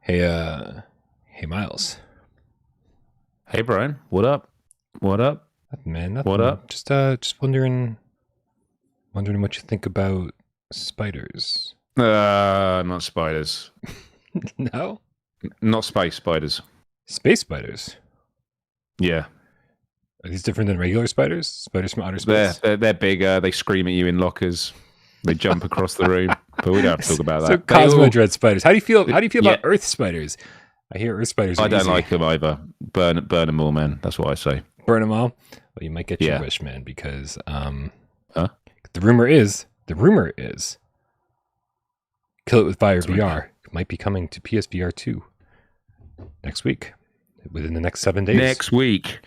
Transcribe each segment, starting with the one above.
Hey, Miles. Hey, Brian. What up? What up? Man, nothing. What up? Just wondering what you think about spiders. Not spiders. No? Not space spiders. Space spiders? Yeah. Are these different than regular spiders? Spiders from outer space? They're bigger. They scream at you in lockers. They jump across the room. But we don't have to talk about that. So Cosmo Dread spiders. How do you feel about Yeah. Earth spiders? I hear Earth spiders are I don't easy. like them either. Burn them all, man. That's what I say. Burn them all? Well, you might get your Yeah. wish, man, because Huh? the rumor is Kill It With Fire That's right. VR might be coming to PSVR2 next week. Within the next 7 days. Next week.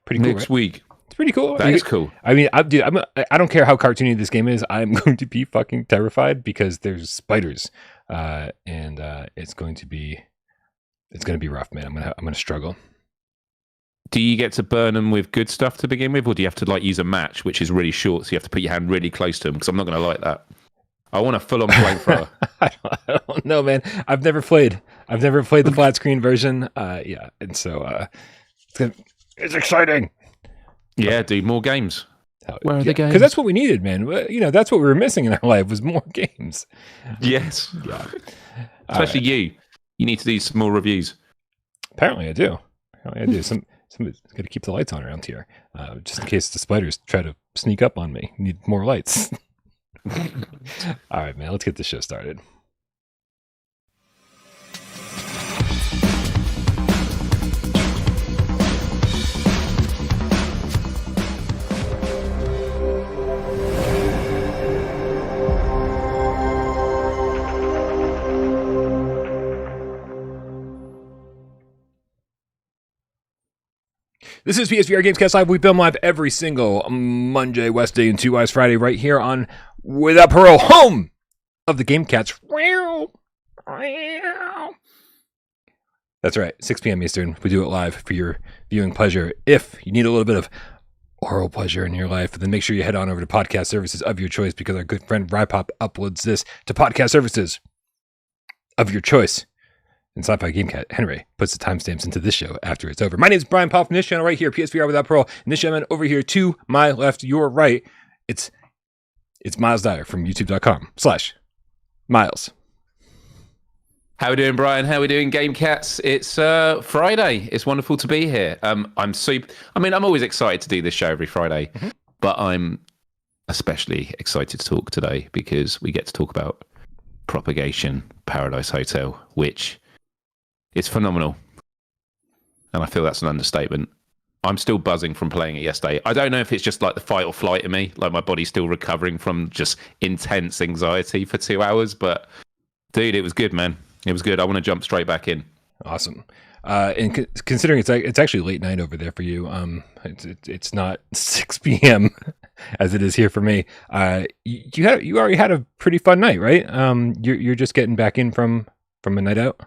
Pretty cool, Next right? week. It's pretty cool. That is cool. I mean, I don't care how cartoony this game is. I'm going to be fucking terrified because there's spiders, and it's going to be rough, man. I'm gonna struggle. Do you get to burn them with good stuff to begin with, or do you have to like use a match, which is really short, so you have to put your hand really close to them? Because I'm not going to like that. I want a full-on flamethrower. I don't know, man. I've never played the flat screen version. Yeah, and so it's exciting. Yeah, dude, more games. Where are the games? Because that's what we needed, man. You know, that's what we were missing in our life was more games. Yes. Yeah. Especially you. You need to do some more reviews. Apparently I do. Somebody's got to keep the lights on around here, just in case the spiders try to sneak up on me. Need more lights. All right, man. Let's get this show started. This is PSVR GAMESCAST Live. We film live every single Monday, Wednesday, and 2 Eyes Friday right here on Without Parole, home of the Game Cats. That's right, 6 p.m. Eastern. We do it live for your viewing pleasure. If you need a little bit of oral pleasure in your life, then make sure you head on over to podcast services of your choice because our good friend Rypop uploads this to podcast services of your choice. And Sci-Fi GameCat Henry puts the timestamps into this show after it's over. My name is Brian Paul from this channel right here, PSVR Without Parole. And this gentleman over here to my left, your right, it's Miles Dyer from youtube.com/Miles. How we doing, Brian? How we doing, Game Cats? It's Friday. It's wonderful to be here. I'm always excited to do this show every Friday, but I'm especially excited to talk today because we get to talk about Propagation Paradise Hotel, which is phenomenal. And I feel that's an understatement. I'm still buzzing from playing it yesterday. I don't know if it's just like the fight or flight in me, like my body's still recovering from just intense anxiety for 2 hours, but dude, it was good, man. It was good. I want to jump straight back in. Awesome. And considering it's actually late night over there for you, it's not 6 p.m. as it is here for me. You already had a pretty fun night, right? You're just getting back in from a night out.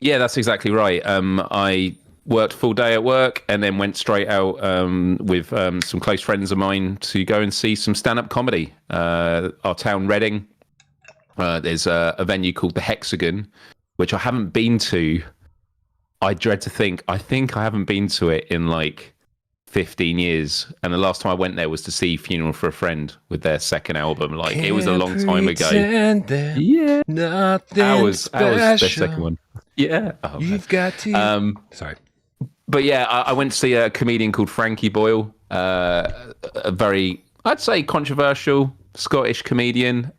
Yeah, that's exactly right. I worked full day at work and then went straight out with some close friends of mine to go and see some stand-up comedy. Our town, Reading, there's a venue called the Hexagon, which I haven't been to. I dread to think. I think I haven't been to it in like 15 years. And the last time I went there was to see Funeral for a Friend with their second album. Like, it was a long time ago. Yeah. Nothing Ours, their special. second one. Yeah. Oh, You've got to. Sorry. But yeah, I went to see a comedian called Frankie Boyle, a very, I'd say, controversial Scottish comedian.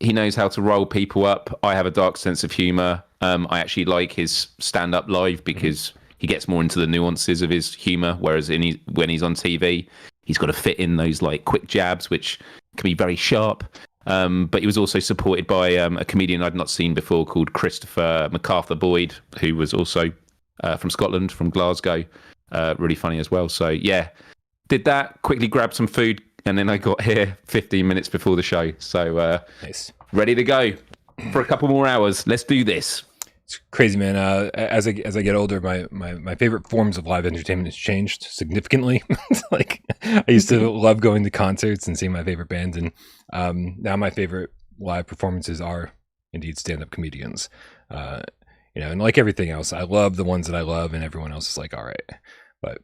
He knows how to roll people up. I have a dark sense of humour. I actually like his stand-up live because he gets more into the nuances of his humour, whereas when he's on TV, he's got to fit in those like quick jabs, which can be very sharp. But he was also supported by a comedian I'd not seen before called Christopher MacArthur Boyd, who was also from Scotland, from Glasgow. Really funny as well. So yeah, did that, quickly grabbed some food, and then I got here 15 minutes before the show. So Nice. Ready to go for a couple more hours. Let's do this. It's crazy, man. As I get older, my favorite forms of live entertainment has changed significantly. It's like I used to love going to concerts and seeing my favorite bands, and now my favorite live performances are indeed stand-up comedians. And like everything else, I love the ones that I love, and everyone else is like, all right. But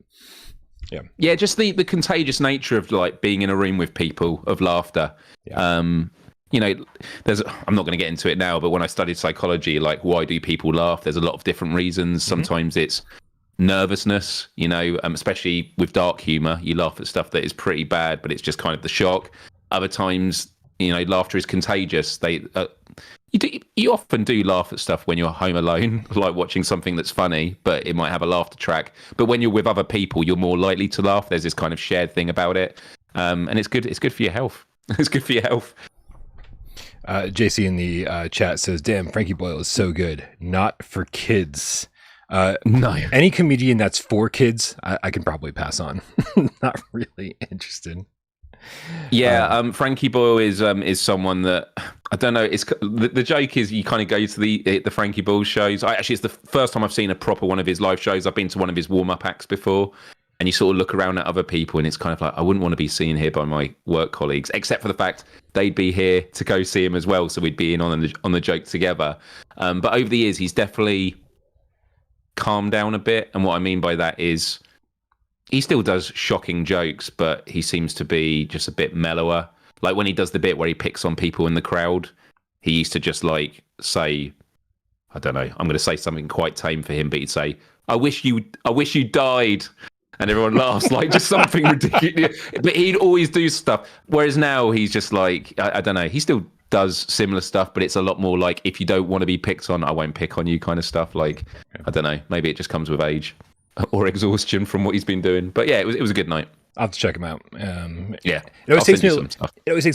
yeah, just the contagious nature of like being in a room with people, of laughter. Yeah. I'm not going to get into it now, but when I studied psychology, like, why do people laugh? There's a lot of different reasons. Sometimes it's nervousness, especially with dark humor. You laugh at stuff that is pretty bad, but it's just kind of the shock. Other times, laughter is contagious. You often do laugh at stuff when you're home alone, like watching something that's funny, but it might have a laughter track. But when you're with other people, you're more likely to laugh. There's this kind of shared thing about it, and it's good. It's good for your health. It's good for your health. JC in the chat says, "Damn, Frankie Boyle is so good. Not for kids." No, any comedian that's for kids, I can probably pass on. Not really interested. Yeah, Frankie Boyle is someone that I don't know. It's the joke is you kind of go to the Frankie Boyle shows. It's the first time I've seen a proper one of his live shows. I've been to one of his warm up acts before, and you sort of look around at other people, and it's kind of like, I wouldn't want to be seen here by my work colleagues, except for the fact they'd be here to go see him as well, so we'd be in on the joke together. But over the years, he's definitely calmed down a bit, and what I mean by that is, he still does shocking jokes, but he seems to be just a bit mellower. Like when he does the bit where he picks on people in the crowd, he used to just like say, I don't know, I'm going to say something quite tame for him, but he'd say, I wish you died. And everyone laughs, like just something ridiculous. But he'd always do stuff. Whereas now he's just like, I don't know, he still does similar stuff, but it's a lot more like, if you don't want to be picked on, I won't pick on you kind of stuff. Like, I don't know, maybe it just comes with age or exhaustion from what he's been doing. But yeah, it was a good night. I'll have to check him out. Yeah, it always takes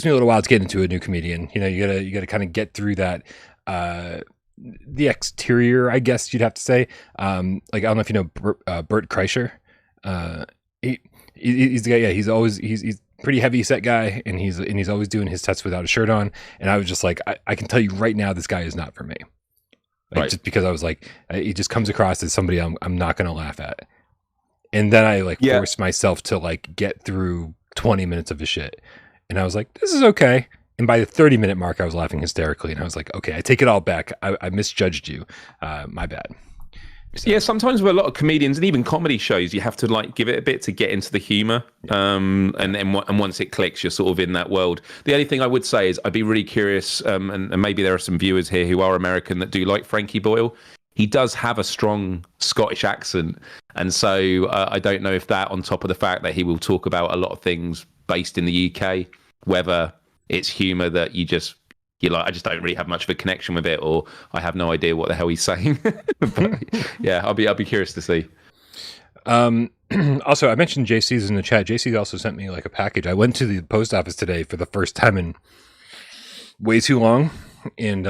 me a little while to get into a new comedian. You gotta kind of get through that. The exterior, I guess you'd have to say. Like, I don't know if you know Bert Kreischer. He's the guy. Yeah, he's pretty heavy set guy, and he's always doing his sets without a shirt on. And I was just like, I can tell you right now, this guy is not for me. Like, just because I was like, he just comes across as somebody I'm not going to laugh at. And then I forced myself to like get through 20 minutes of his shit. And I was like, this is okay. And by the 30-minute mark, I was laughing hysterically. And I was like, okay, I take it all back. I misjudged you. My bad. So. Yeah, sometimes with a lot of comedians and even comedy shows, you have to like give it a bit to get into the humor. And once it clicks, you're sort of in that world. The only thing I would say is I'd be really curious, and maybe there are some viewers here who are American that do like Frankie Boyle. He does have a strong Scottish accent. And so I don't know if that, on top of the fact that he will talk about a lot of things based in the UK, whether it's humor that you're like, I just don't really have much of a connection with it, or I have no idea what the hell he's saying. But, yeah, I'll be curious to see. Also, I mentioned JC's in the chat. JC also sent me like a package. I went to the post office today for the first time in way too long, and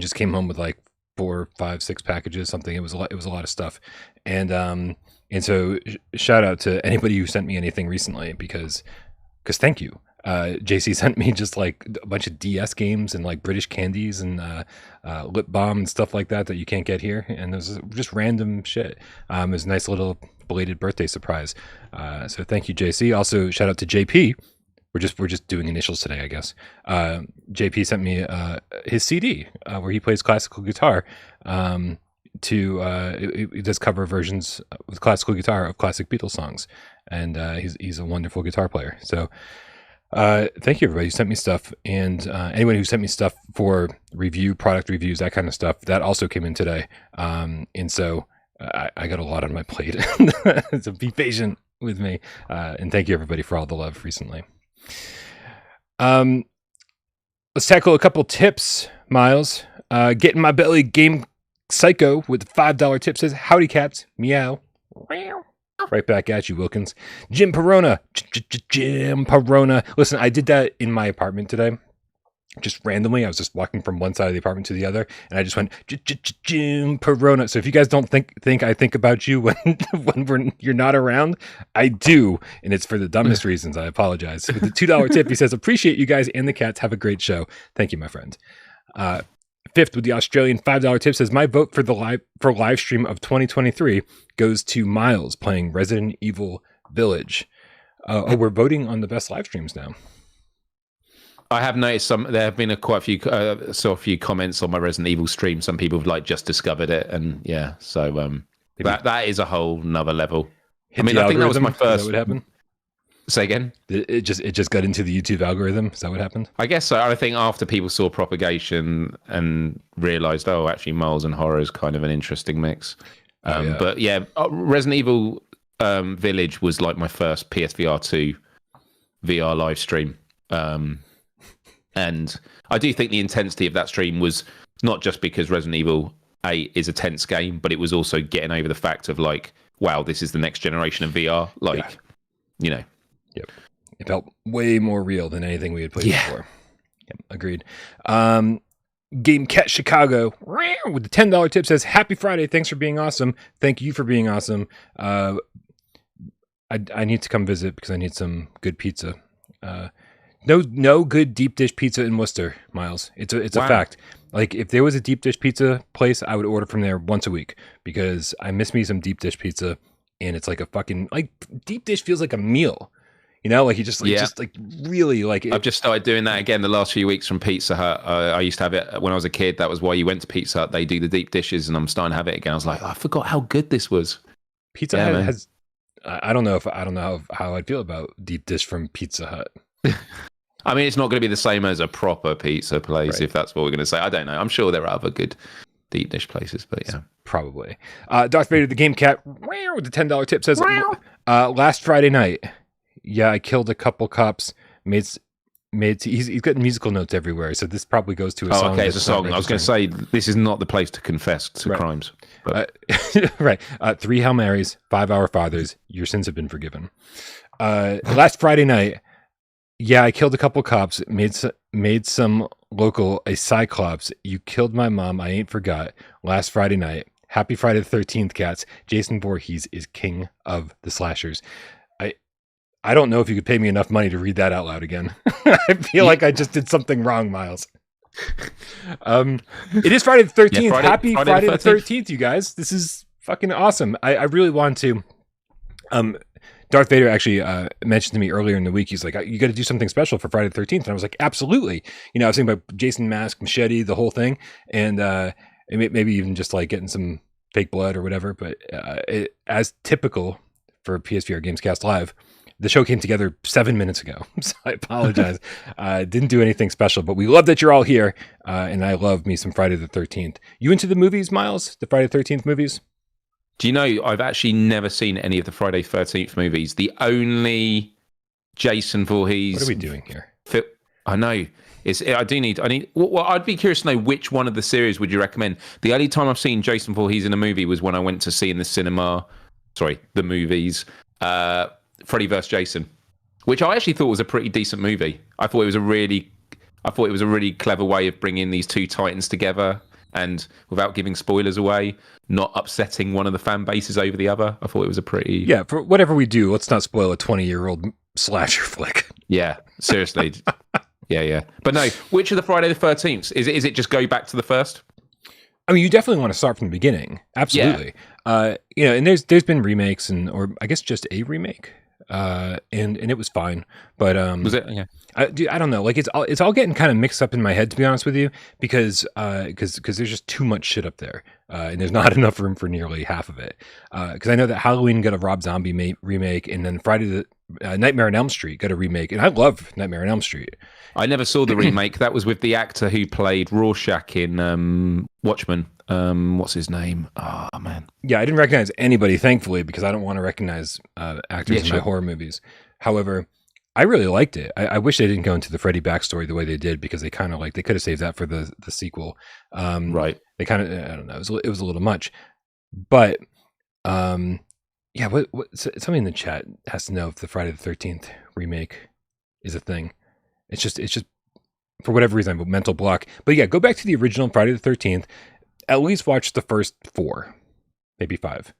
just came home with like 4, 5, 6 packages, something. It was a lot of stuff, and so shout out to anybody who sent me anything recently, because thank you. JC sent me just like a bunch of DS games and like British candies and lip balm and stuff like that you can't get here, and it was just random shit. It was a nice little belated birthday surprise. So thank you, JC. Also, shout out to JP. We're just doing initials today, I guess. JP sent me his CD where he plays classical guitar. He does cover versions with classical guitar of classic Beatles songs, and he's a wonderful guitar player. So. Thank you, everybody who sent me stuff, and anyone who sent me stuff for product reviews, that kind of stuff, that also came in today. And so I got a lot on my plate. So be patient with me, and thank you, everybody, for all the love recently. Let's tackle a couple tips, Miles. Get in my belly, Game Psycho with the $5 tip says, "Howdy, cats, meow." Right back at you, Wilkins. Jim Perona. Jim Perona. Listen, I did that in my apartment today. Just randomly. I was just walking from one side of the apartment to the other, and I just went, Jim Perona. So if you guys don't think I think about you when you're not around, I do. And it's for the dumbest reasons. I apologize. With the $2 tip, he says, "Appreciate you guys and the cats. Have a great show." Thank you, my friend. Fifth with the Australian $5 tip says, "My vote for live stream of 2023 goes to Miles playing Resident Evil Village." We're voting on the best live streams now. I have noticed there have been quite a few comments on my Resident Evil stream. Some people have just discovered it, and so that is a whole nother level. I think that was my first. Is that what happened? Say again? It just got into the YouTube algorithm. Is that what happened? I guess so. I think after people saw Propagation and realised, actually, Miles and horror is kind of an interesting mix. But Resident Evil Village was like my first PSVR2 VR live stream. And I do think the intensity of that stream was not just because Resident Evil 8 is a tense game, but it was also getting over the fact of wow, this is the next generation of VR. Yep. It felt way more real than anything we had played before. Yep, agreed. GameCast Chicago with the $10 tip says, "Happy Friday. Thanks for being awesome." Thank you for being awesome. I need to come visit because I need some good pizza. No good deep dish pizza in Worcester, Miles. It's a fact. If there was a deep dish pizza place, I would order from there once a week because I miss me some deep dish pizza, and it's like a fucking deep dish feels like a meal. You just really it. I've just started doing that again the last few weeks from Pizza Hut. I used to have it when I was a kid. That was why you went to Pizza Hut. They do the deep dishes, and I'm starting to have it again. I was like, I forgot how good this was. Pizza Hut has. I don't know how I'd feel about deep dish from Pizza Hut. I mean, it's not going to be the same as a proper pizza place, right, if that's what we're going to say. I don't know. I'm sure there are other good deep dish places, but yeah. Probably. Darth Vader, the Game Cat, with the $10 tip says, last Friday night, I killed a couple cops, he's got musical notes everywhere, so this probably goes to a song. Okay, it's a song. I was going to say, this is not the place to confess to crimes. But. Right. 3 Hail Marys, 5 Our Fathers, your sins have been forgiven. Last Friday night, I killed a couple cops, made some local a Cyclops. You killed my mom, I ain't forgot. Last Friday night. Happy Friday the 13th, cats. Jason Voorhees is king of the slashers. I don't know if you could pay me enough money to read that out loud again. I feel like I just did something wrong, Miles. It is Friday the 13th. Happy Friday the 13th, you guys. This is fucking awesome. I really want to. Darth Vader actually mentioned to me earlier in the week, he's like, you got to do something special for Friday the 13th. And I was like, absolutely. I was thinking about Jason mask, machete, the whole thing. And maybe even just getting some fake blood or whatever. But as typical for PSVR Gamescast Live, the show came together 7 minutes ago, so I apologize. Didn't do anything special, but we love that you're all here, and I love me some Friday the 13th. You into the movies, Miles? The Friday the 13th movies? Do you know, I've actually never seen any of the Friday the 13th movies. The only Jason Voorhees... What are we doing here? I know. I'd be curious to know which one of the series would you recommend. The only time I've seen Jason Voorhees in a movie was when I went to see in the movies... Freddy vs. Jason, which I actually thought was a pretty decent movie. I thought it was a really clever way of bringing these two titans together, and without giving spoilers away, not upsetting one of the fan bases over the other. I thought it was a pretty... Yeah, for whatever we do, let's not spoil a 20-year-old slasher flick. Yeah, seriously. Yeah. But no, which of the Friday the 13th? Is it just go back to the first? I mean, you definitely want to start from the beginning. Absolutely. Yeah. And there's been remakes or I guess just a remake. And it was fine, but was it? Yeah, I don't know. It's all getting kind of mixed up in my head, to be honest with you, because there's just too much shit up there, and there's not enough room for nearly half of it. Because I know that Halloween got a Rob Zombie remake, and then Friday the Nightmare on Elm Street got a remake, and I love Nightmare on Elm Street. I never saw the remake. That was with the actor who played Rorschach in Watchmen. What's his name? Oh man. Yeah, I didn't recognize anybody, thankfully, because I don't want to recognize actors in my horror movies. However, I really liked it. I wish they didn't go into the Freddy backstory the way they did, because they kind of they could have saved that for the sequel. Right. They kind of, I don't know, it was a little much. But yeah, what somebody in the chat has to know if the Friday the 13th remake is a thing. It's just for whatever reason, I have a mental block. But yeah, go back to the original Friday the 13th. At least watch the first 4, maybe 5.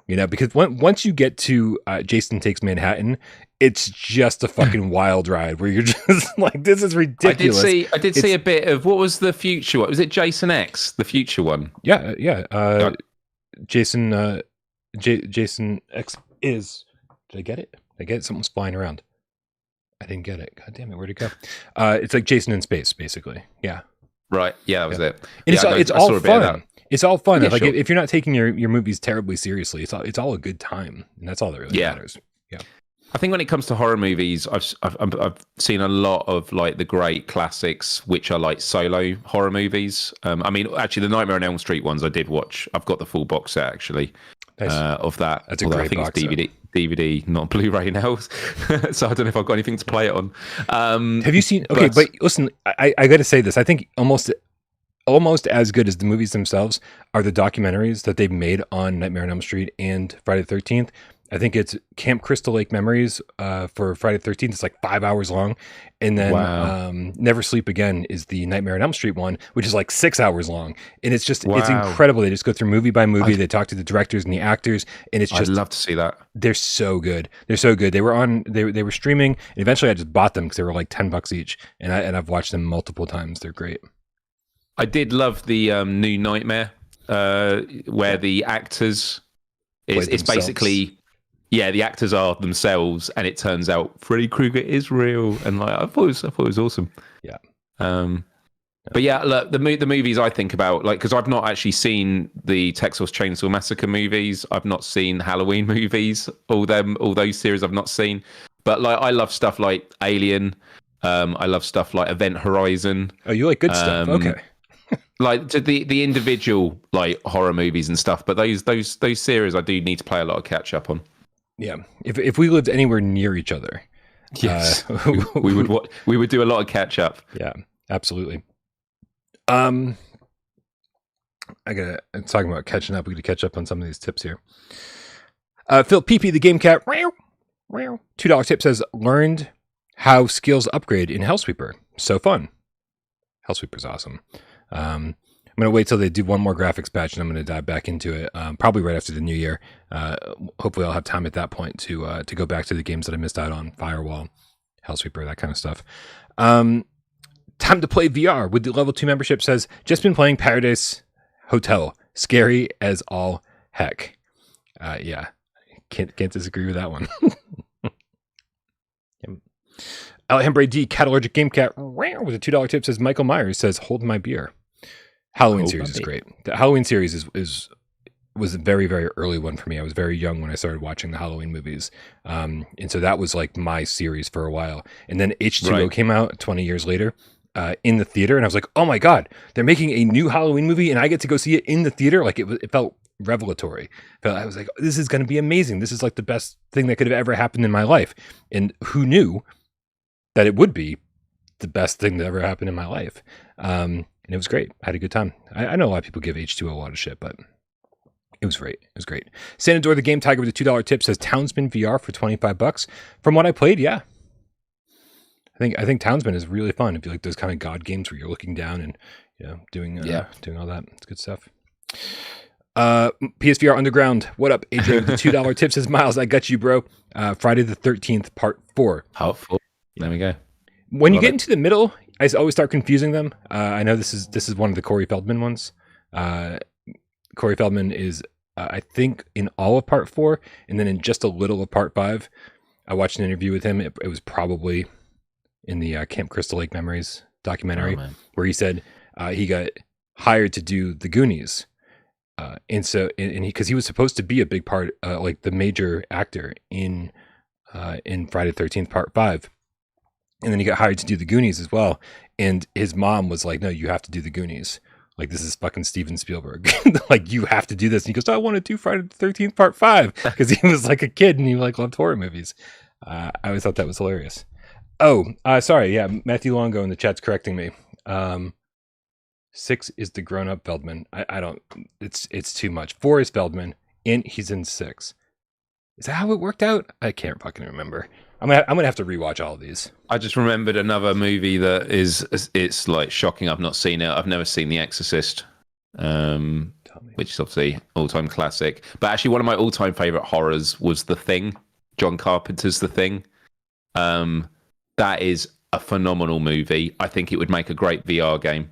Because once you get to Jason Takes Manhattan, it's just a fucking wild ride where you're just like, this is ridiculous. I did see a bit of, what was the future one? Was it Jason X, the future one? Yeah. Jason X is... Did I get it? Something's flying around. I didn't get it. God damn it, where'd it go? It's like Jason in Space, basically. Yeah. Right. Yeah, that was it. And it's all fun. It's all fun. Yeah, like sure. if you're not taking your movies terribly seriously, it's all a good time, and that's all that really matters. Yeah. I think when it comes to horror movies, I've seen a lot of like the great classics, which are like solo horror movies. I mean, actually, the Nightmare on Elm Street ones I did watch. I've got the full box set actually of that. That's a great I think box it's DVD, not Blu-ray now. So I don't know if I've got anything to play it on. Have you seen? Okay, but listen, I got to say this. I think almost as good as the movies themselves are the documentaries that they've made on Nightmare on Elm Street and Friday the 13th. I think it's Camp Crystal Lake Memories for Friday the 13th. It's like 5 hours long. And then Never Sleep Again is the Nightmare on Elm Street one, which is like 6 hours long. And it's just, it's incredible. They just go through movie by movie. They talk to the directors and the actors. And it's just, I'd love to see that. They're so good. They're so good. They were streaming. And eventually I just bought them because they were like $10 each. And I've watched them multiple times. They're great. I did love the new Nightmare where the actors, it's basically... Yeah, the actors are themselves, and it turns out Freddy Krueger is real, and like I thought it was awesome. Yeah. But yeah, look, the movies I think about, like, because I've not actually seen the Texas Chainsaw Massacre movies, I've not seen Halloween movies, all those series I've not seen, but like I love stuff like Alien, I love stuff like Event Horizon. Oh, you like good stuff? Okay. Like the individual like horror movies and stuff, but those series I do need to play a lot of catch up on. Yeah, if we lived anywhere near each other, yes, we would do a lot of catch up. Yeah, absolutely. Talking about catching up. We got to catch up on some of these tips here. Phil PP, the game cat, $2 tip says learned how skills upgrade in Hellsweeper. So fun. Hellsweeper's awesome. I'm going to wait till they do one more graphics patch and I'm going to dive back into it, probably right after the new year. Hopefully I'll have time at that point to go back to the games that I missed out on, Firewall, Hellsweeper, that kind of stuff. Time to play VR with the level 2 membership says, just been playing Paradise Hotel. Scary as all heck. Yeah, can't disagree with that one. Alhambra D, Catalergic Game Cat, with a $2 tip says, Michael Myers says, hold my beer. Halloween series is great. The Halloween series was a very, very early one for me. I was very young when I started watching the Halloween movies. And so that was like my series for a while. And then H2O came out 20 years later in the theater. And I was like, oh my God, they're making a new Halloween movie and I get to go see it in the theater. Like it felt revelatory. I was like, this is going to be amazing. This is like the best thing that could have ever happened in my life. And who knew that it would be the best thing that ever happened in my life. And it was great. I had a good time. I know a lot of people give H2O a lot of shit, but it was great. It was great. Sanador the Game Tiger with a $2 tip says Townsman VR for $25. From what I played, yeah. I think Townsman is really fun. If you like those kind of god games where you're looking down and doing all that. It's good stuff. PSVR Underground. What up, AJ with the $2 tip says Miles, I got you, bro. Friday the 13th, part 4. Part 4. There we go. When you get into the middle, I always start confusing them. I know this is one of the Corey Feldman ones. Corey Feldman is, I think, in all of part 4, and then in just a little of part 5. I watched an interview with him. It was probably in the Camp Crystal Lake Memories documentary, where he said he got hired to do the Goonies, because he was supposed to be a big part, like the major actor in Friday the 13th Part 5. And then he got hired to do the Goonies as well. And his mom was like, no, you have to do the Goonies. Like, this is fucking Steven Spielberg. Like, you have to do this. And he goes, I want to do Friday the 13th Part 5. Because he was like a kid and he like loved horror movies. I always thought that was hilarious. Oh, sorry. Yeah, Matthew Longo in the chat's correcting me. 6 is the grown-up Feldman. I don't, it's too much. 4 is Feldman and he's in 6. Is that how it worked out? I can't fucking remember. I'm gonna have to rewatch all of these. I just remembered another movie that it's like shocking. I've not seen it. I've never seen The Exorcist, which is obviously all-time classic. But actually, one of my all-time favorite horrors was The Thing, John Carpenter's The Thing. That is a phenomenal movie. I think it would make a great VR game,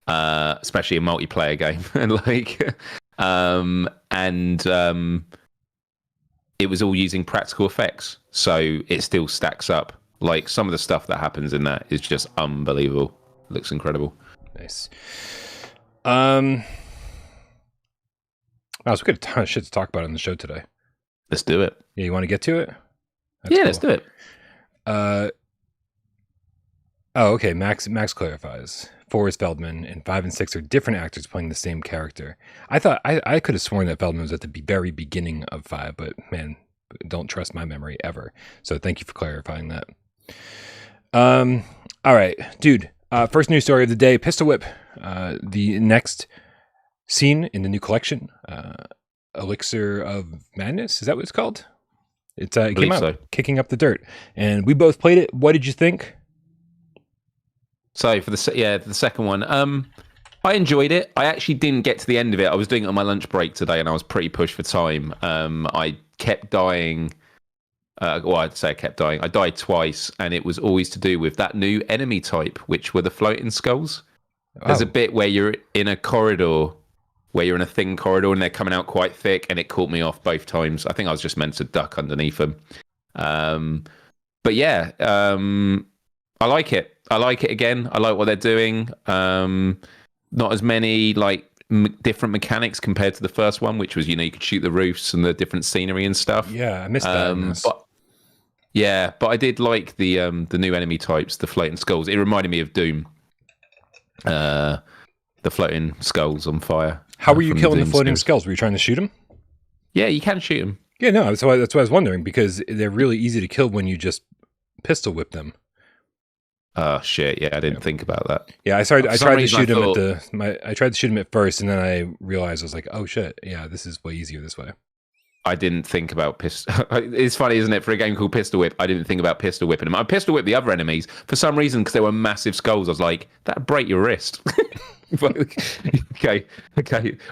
especially a multiplayer game. It was all using practical effects, so it still stacks up. Like some of the stuff that happens in that is just unbelievable. Looks incredible. Nice. Wow, so we got a ton of shit to talk about on the show today. Let's do it. Yeah, you want to get to it? That's cool. Let's do it. Okay. Max clarifies. 4 is Feldman, and 5 and 6 are different actors playing the same character. I thought I could have sworn that Feldman was at the very beginning of 5, but man, don't trust my memory ever. So thank you for clarifying that. All right, dude. First news story of the day: Pistol Whip. The next scene in the new collection, Elixir of Madness. Is that what it's called? It came out, so. Kicking up the dirt, and we both played it. What did you think? So for the second one, I enjoyed it. I actually didn't get to the end of it. I was doing it on my lunch break today, and I was pretty pushed for time. I kept dying. I'd say I kept dying. I died twice, and it was always to do with that new enemy type, which were the floating skulls. Oh. There's a bit where you're in a corridor, where you're in a thin corridor, and they're coming out quite thick, and it caught me off both times. I think I was just meant to duck underneath them. But yeah, I like it. I like it again. I like what they're doing. Not as many different mechanics compared to the first one, which was, you could shoot the roofs and the different scenery and stuff. Yeah, I missed that. But I did like the new enemy types, the floating skulls. It reminded me of Doom. The floating skulls on fire. How were you killing the floating skulls? Were you trying to shoot them? Yeah, you can shoot them. Yeah, no, that's what I was wondering, because they're really easy to kill when you just pistol whip them. Oh shit! Yeah, I didn't think about that. Yeah, I tried to shoot him I tried to shoot him at first, and then I realized I was like, oh shit, yeah, this is way easier this way. I didn't think about pistol. It's funny, isn't it? For a game called Pistol Whip, I didn't think about pistol whipping them. I pistol whipped the other enemies for some reason because they were massive skulls. I was like, that'd break your wrist. Okay.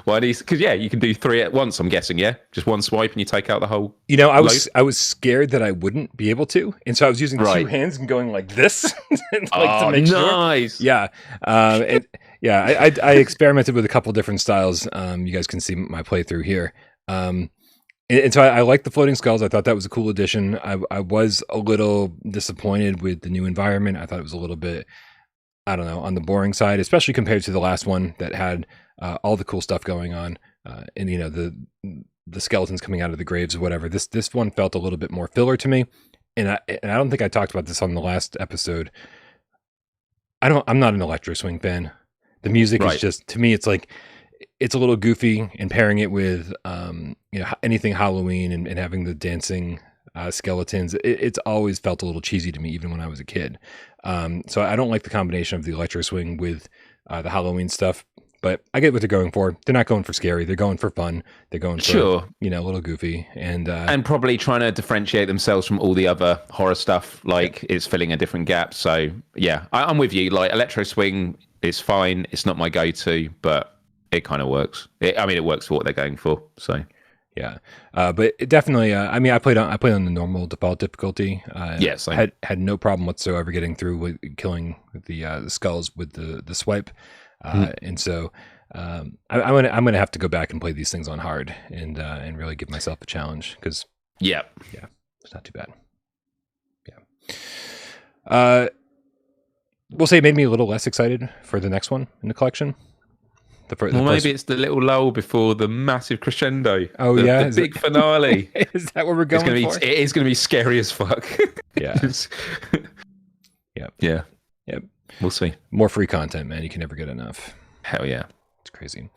Well, because you can do 3 at once. I'm guessing, yeah, just one swipe and you take out the whole. I was scared that I wouldn't be able to, and so I was using 2 hands and going like this, to make nice. Sure. Yeah, I experimented with a couple different styles. You guys can see my playthrough here. And so I like the floating skulls. I thought that was a cool addition. I was a little disappointed with the new environment. I thought it was a little bit, I don't know, on the boring side, especially compared to the last one that had all the cool stuff going on, and the skeletons coming out of the graves or whatever. This one felt a little bit more filler to me, and I don't think I talked about this on the last episode. I'm not an Electro Swing fan. The music is just, to me, it's like, it's a little goofy, and pairing it with anything Halloween and having the dancing skeletons, it's always felt a little cheesy to me, even when I was a kid. So I don't like the combination of the Electro Swing with the Halloween stuff, but I get what they're going for. They're not going for scary. They're going for fun. They're going for, a little goofy. And probably trying to differentiate themselves from all the other horror stuff. It's filling a different gap. So yeah, I'm with you. Like, Electro Swing is fine. It's not my go-to, but it kind of works. It works for what they're going for. So yeah, but it definitely. I played on the normal default difficulty. Yes, had no problem whatsoever getting through with killing the skulls with the swipe, and so I'm gonna have to go back and play these things on hard and really give myself a challenge, because yeah, it's not too bad. Yeah, we'll say it made me a little less excited for the next one in the collection. Maybe it's the little lull before the massive crescendo. Oh, the big finale. Is that what we're going for? It is going to be scary as fuck. Yeah. Yeah. We'll see. More free content, man. You can never get enough. Hell yeah. It's crazy.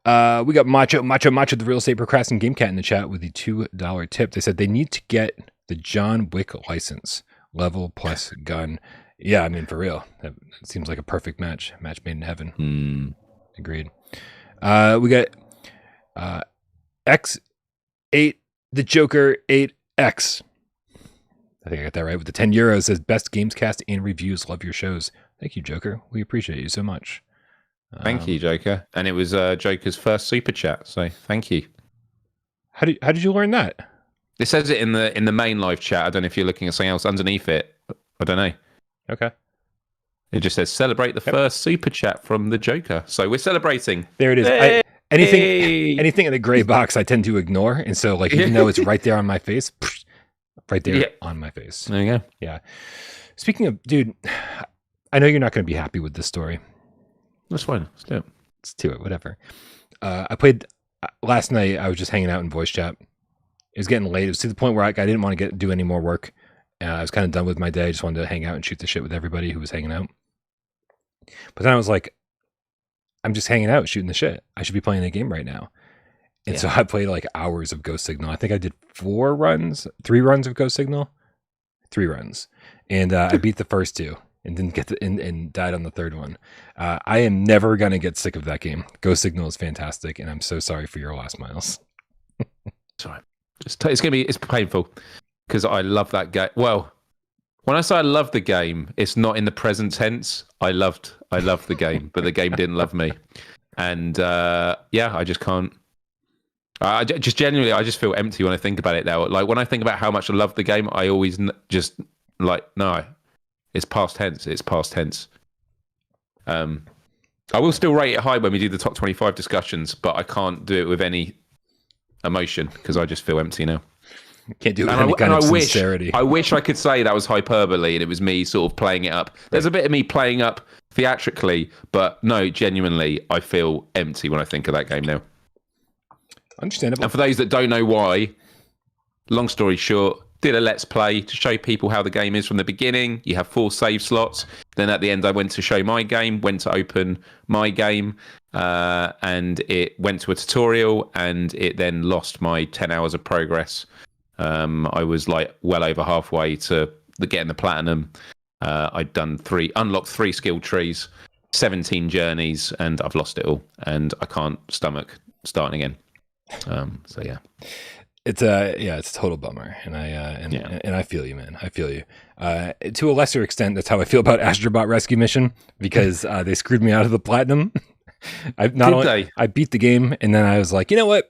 We got Macho, the real estate procrastinating game cat in the chat with the $2 tip. They said they need to get the John Wick license, level plus gun. Yeah, I mean, for real. That seems like a perfect match made in heaven. Agreed. We got X8, the Joker 8X. I think I got that right. With the €10, says best GAMESCAST and reviews. Love your shows. Thank you, Joker. We appreciate you so much. Thank you, Joker. And it was Joker's first super chat, so thank you. How did you learn that? It says it in the main live chat. I don't know if you're looking at something else underneath it. I don't know. Okay. It just says celebrate the first super chat from the Joker. So we're celebrating. There it is. Hey! Anything in the gray box I tend to ignore, and so even though it's right there on my face, right there on my face. There you go. Yeah. Speaking of, dude, I know you're not going to be happy with this story. That's fine. Let's do it. Let's do it. Whatever. I played last night. I was just hanging out in voice chat. It was getting late. It was to the point where I didn't want to do any more work. I was kind of done with my day. I just wanted to hang out and shoot the shit with everybody who was hanging out. But then I was like, I'm just hanging out, shooting the shit. I should be playing a game right now. And so I played like hours of Ghost Signal. I think I did 3 runs of Ghost Signal. 3 runs. And I beat the first 2 and didn't get and died on the 3rd one. I am never going to get sick of that game. Ghost Signal is fantastic. And I'm so sorry for your loss, Miles. Sorry. It's painful because I love that game. Well, when I say I love the game, it's not in the present tense. I loved the game, but the game didn't love me. And I just can't. I just genuinely, I just feel empty when I think about it now. Like when I think about how much I love the game, I always just like, no, it's past tense. It's past tense. I will still rate it high when we do the top 25 discussions, but I can't do it with any emotion because I just feel empty now. Can't do it with any kind of sincerity. I wish I could say that was hyperbole and it was me sort of playing it up. There's a bit of me playing up theatrically, but no, genuinely, I feel empty when I think of that game now. Understandable. And for those that don't know why, long story short, did a let's play to show people how the game is from the beginning. You have 4 save slots. Then at the end, I went to show my game, went to open my game, and it went to a tutorial, and it then lost my 10 hours of progress. I was like well over halfway to getting the platinum. I'd done unlocked 3 skill trees, 17 journeys, and I've lost it all. And I can't stomach starting again. So yeah, it's a total bummer, and I feel you, man. I feel you. To a lesser extent, that's how I feel about Astrobot Rescue Mission because they screwed me out of the platinum. I beat the game, and then I was like, you know what?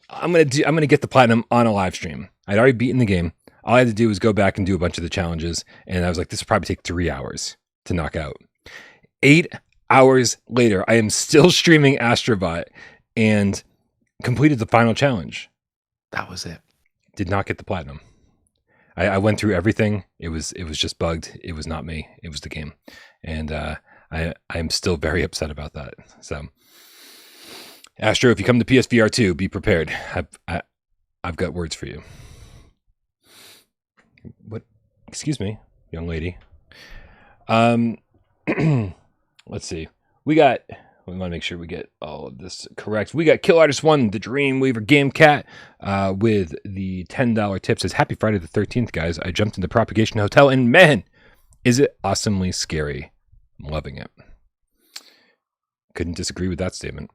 I'm gonna get the platinum on a live stream. I'd already beaten the game. All I had to do was go back and do a bunch of the challenges, and I was like, this will probably take 3 hours to knock out. 8 hours later, I am still streaming Astrobot, and completed the final challenge. That was it. Did not get the platinum. I went through everything. It was just bugged. It was not me. It was the game. And I am still very upset about that. So Astro, if you come to PSVR2, be prepared. I've got words for you. What? Excuse me, young lady. Let's see. We want to make sure we get all of this correct. We got Kill Artist 1, the Dreamweaver Game Cat, with the $10 tip. Says, happy Friday the 13th, guys. I jumped into Propagation Hotel, and man, is it awesomely scary. I'm loving it. Couldn't disagree with that statement.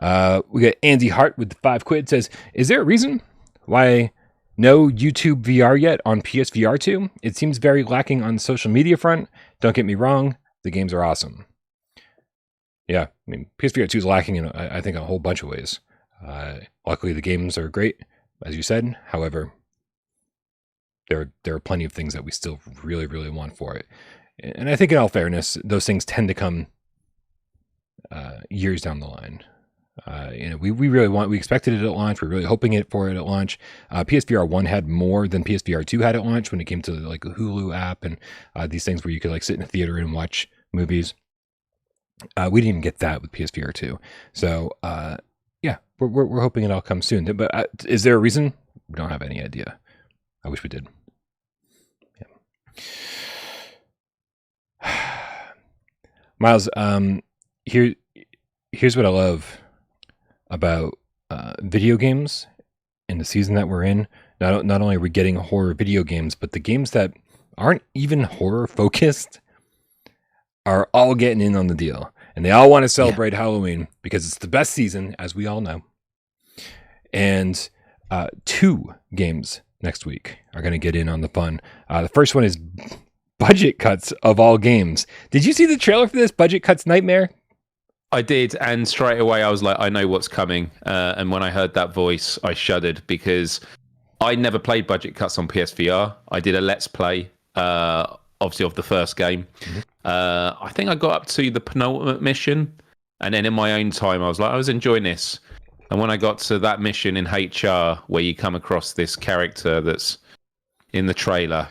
We got Andy Hart with the £5. Says, is there a reason why no YouTube VR yet on PSVR2? It seems very lacking on the social media front. Don't get me wrong. The games are awesome. Yeah, I mean, PSVR 2 is lacking in, I think, a whole bunch of ways. Luckily, the games are great, as you said. However, there are plenty of things that we still really, really want for it. And I think, in all fairness, those things tend to come years down the line. We expected it at launch. We're really hoping for it at launch. PSVR 1 had more than PSVR 2 had at launch when it came to like a Hulu app and these things where you could like sit in a theater and watch movies. We didn't even get that with PSVR 2. So, we're hoping it all comes soon. But is there a reason? We don't have any idea. I wish we did. Yeah. Miles, here's what I love about video games in the season that we're in. Not only are we getting horror video games, but the games that aren't even horror focused are all getting in on the deal. And they all want to celebrate Halloween because it's the best season, as we all know. And 2 games next week are going to get in on the fun. The first one is Budget Cuts of all games. Did you see the trailer for this, Budget Cuts Nightmare? I did, and straight away I was like, I know what's coming. And when I heard that voice, I shuddered because I never played Budget Cuts on PSVR. I did a Let's Play, obviously, of the first game. Mm-hmm. I think I got up to the penultimate mission, and then in my own time, I was like, I was enjoying this. And when I got to that mission in HR where you come across this character that's in the trailer,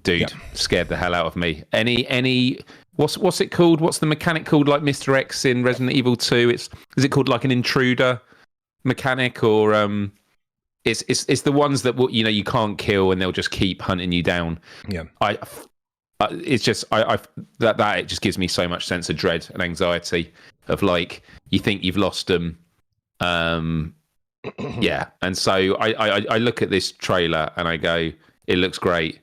dude, scared the hell out of me. Any what's it called? What's the mechanic called? Like Mr. X in Resident Evil 2? Is it called like an intruder mechanic, or it's the ones that you can't kill and they'll just keep hunting you down. Yeah. It's just that it just gives me so much sense of dread and anxiety of like you think you've lost them. Yeah, and so I look at this trailer and I go, it looks great.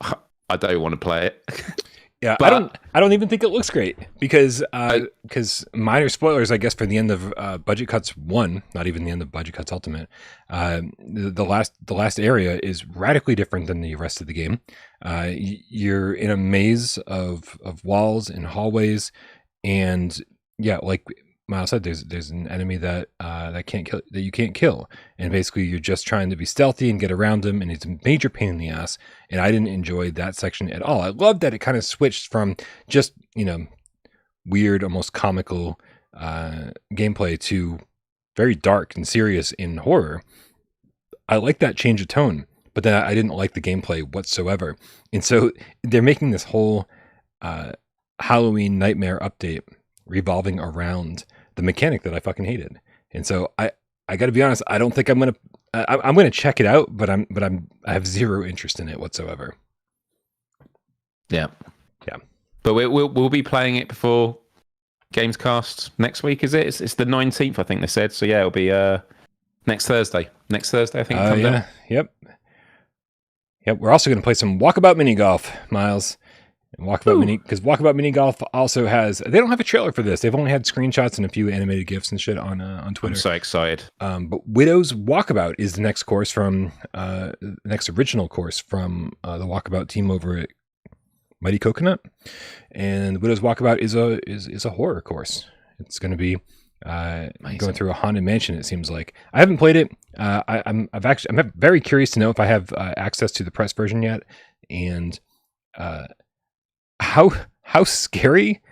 I don't want to play it. Yeah, but I don't even think it looks great because minor spoilers, I guess, for the end of Budget Cuts 1, not even the end of Budget Cuts Ultimate. The last area is radically different than the rest of the game. You're in a maze of walls and hallways, and yeah, like Miles said, there's an enemy that you can't kill, and basically you're just trying to be stealthy and get around them, and it's a major pain in the ass. And I didn't enjoy that section at all. I love that it kind of switched from just weird, almost comical gameplay to very dark and serious in horror. I like that change of tone, but then I didn't like the gameplay whatsoever. And so they're making this whole Halloween Nightmare update revolving around the mechanic that I fucking hated. And so I got to be honest, I don't think I'm gonna check it out, but I have zero interest in it whatsoever. Yeah. Yeah. But we'll be playing it before GAMESCAST next week, is it? It's the 19th, I think they said. So yeah, it'll be next Thursday. Next Thursday, I think. Yeah. Yep. We're also going to play some Walkabout mini golf, Miles. And Walkabout mini golf also has. They don't have a trailer for this. They've only had screenshots and a few animated GIFs and shit on Twitter. I'm so excited. But Widow's Walkabout is the next course from the next original course from the Walkabout team over at Mighty Coconut. And Widow's Walkabout is a horror course. It's going to be going through a haunted mansion. It seems like I haven't played it. I'm very curious to know if I have access to the press version yet, and how scary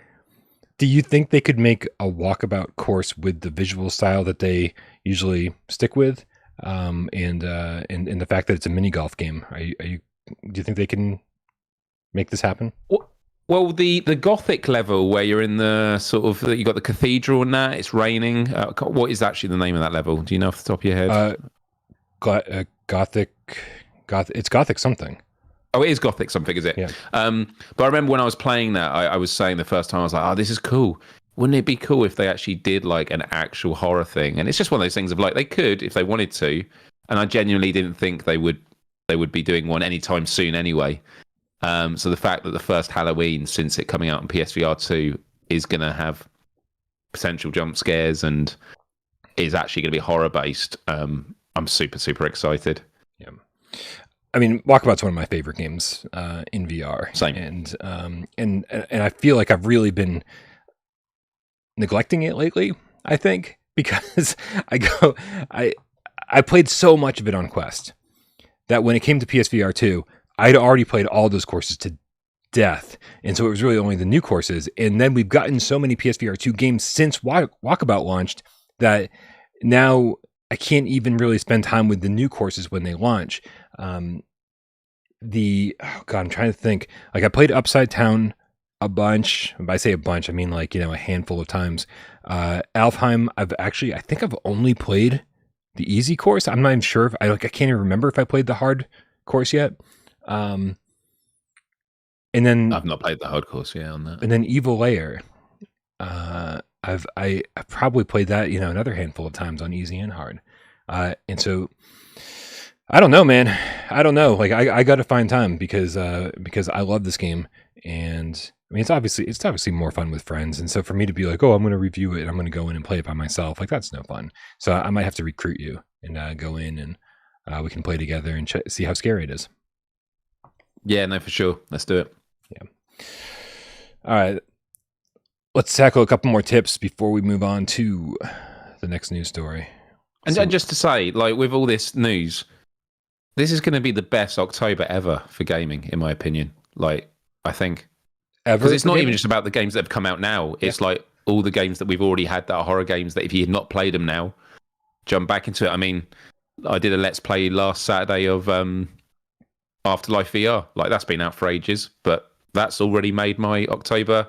do you think they could make a Walkabout course with the visual style that they usually stick with, and the fact that it's a mini golf game? Do you think they can make this happen? Well, the Gothic level where you're in the sort of you got the cathedral and that it's raining. What is actually the name of that level? Do you know off the top of your head? Gothic. It's Gothic something. Oh, it is Gothic something, is it? Yeah. But I remember when I was playing that, I was saying the first time I was like, "Oh, this is cool. Wouldn't it be cool if they actually did like an actual horror thing?" And it's just one of those things of like they could if they wanted to, and I genuinely didn't think they would be doing one anytime soon anyway. So the fact that the first Halloween since it coming out on PSVR2 is going to have potential jump scares and is actually going to be horror based, I'm super, super excited. Yeah. I mean, Walkabout's one of my favorite games in VR. Same. And I feel like I've really been neglecting it lately, I think, because I played so much of it on Quest that when it came to PSVR2, I'd already played all those courses to death. And so it was really only the new courses. And then we've gotten so many PSVR2 games since Walkabout launched that now I can't even really spend time with the new courses when they launch. I'm trying to think. Like I played Upside Down a bunch. If I say a bunch, I mean like, a handful of times. Alfheim, I think I've only played the easy course. I'm not even sure I can't even remember if I played the hard course yet. And then I've not played the hard course on that. And then Evil Lair. I've probably played that, another handful of times on easy and hard. And so I don't know, man. I don't know. Like I got to find time because I love this game, and I mean it's obviously more fun with friends. And so for me to be like, oh, I'm going to review it, I'm going to go in and play it by myself, like that's no fun. So I might have to recruit you and go in and we can play together and see how scary it is. Yeah, no, for sure. Let's do it. Yeah. All right. Let's tackle a couple more tips before we move on to the next news story. And just to say, like with all this news, this is going to be the best October ever for gaming, in my opinion. Like, I think. Ever? Because it's not even just about the games that have come out now. It's like all the games that we've already had that are horror games that if you had not played them now, jump back into it. I mean, I did a Let's Play last Saturday of Afterlife VR. Like, that's been out for ages, but that's already made my October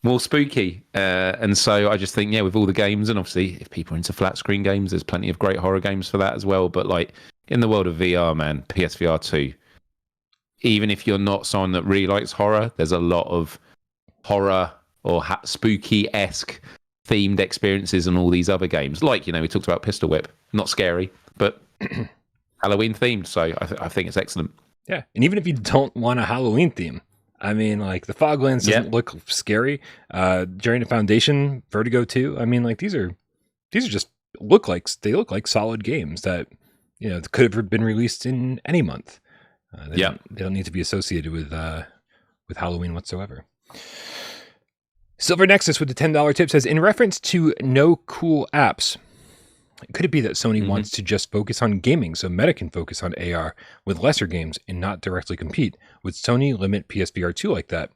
more spooky. And so I just think, with all the games, and obviously if people are into flat screen games, there's plenty of great horror games for that as well. But like in the world of VR, man, PSVR2, even if you're not someone that really likes horror, there's a lot of horror or spooky-esque themed experiences in all these other games. Like, we talked about Pistol Whip. Not scary, but Halloween themed. So I think it's excellent. Yeah. And even if you don't want a Halloween theme, I mean, like the Foglands doesn't look scary. During the Foundation, Vertigo 2. I mean, like these are just look like solid games that, could have been released in any month. They don't need to be associated with Halloween whatsoever. Silver Nexus with the $10 tip says, in reference to no cool apps, could it be that Sony wants to just focus on gaming so Meta can focus on AR with lesser games and not directly compete? Would Sony limit PSVR2 like that?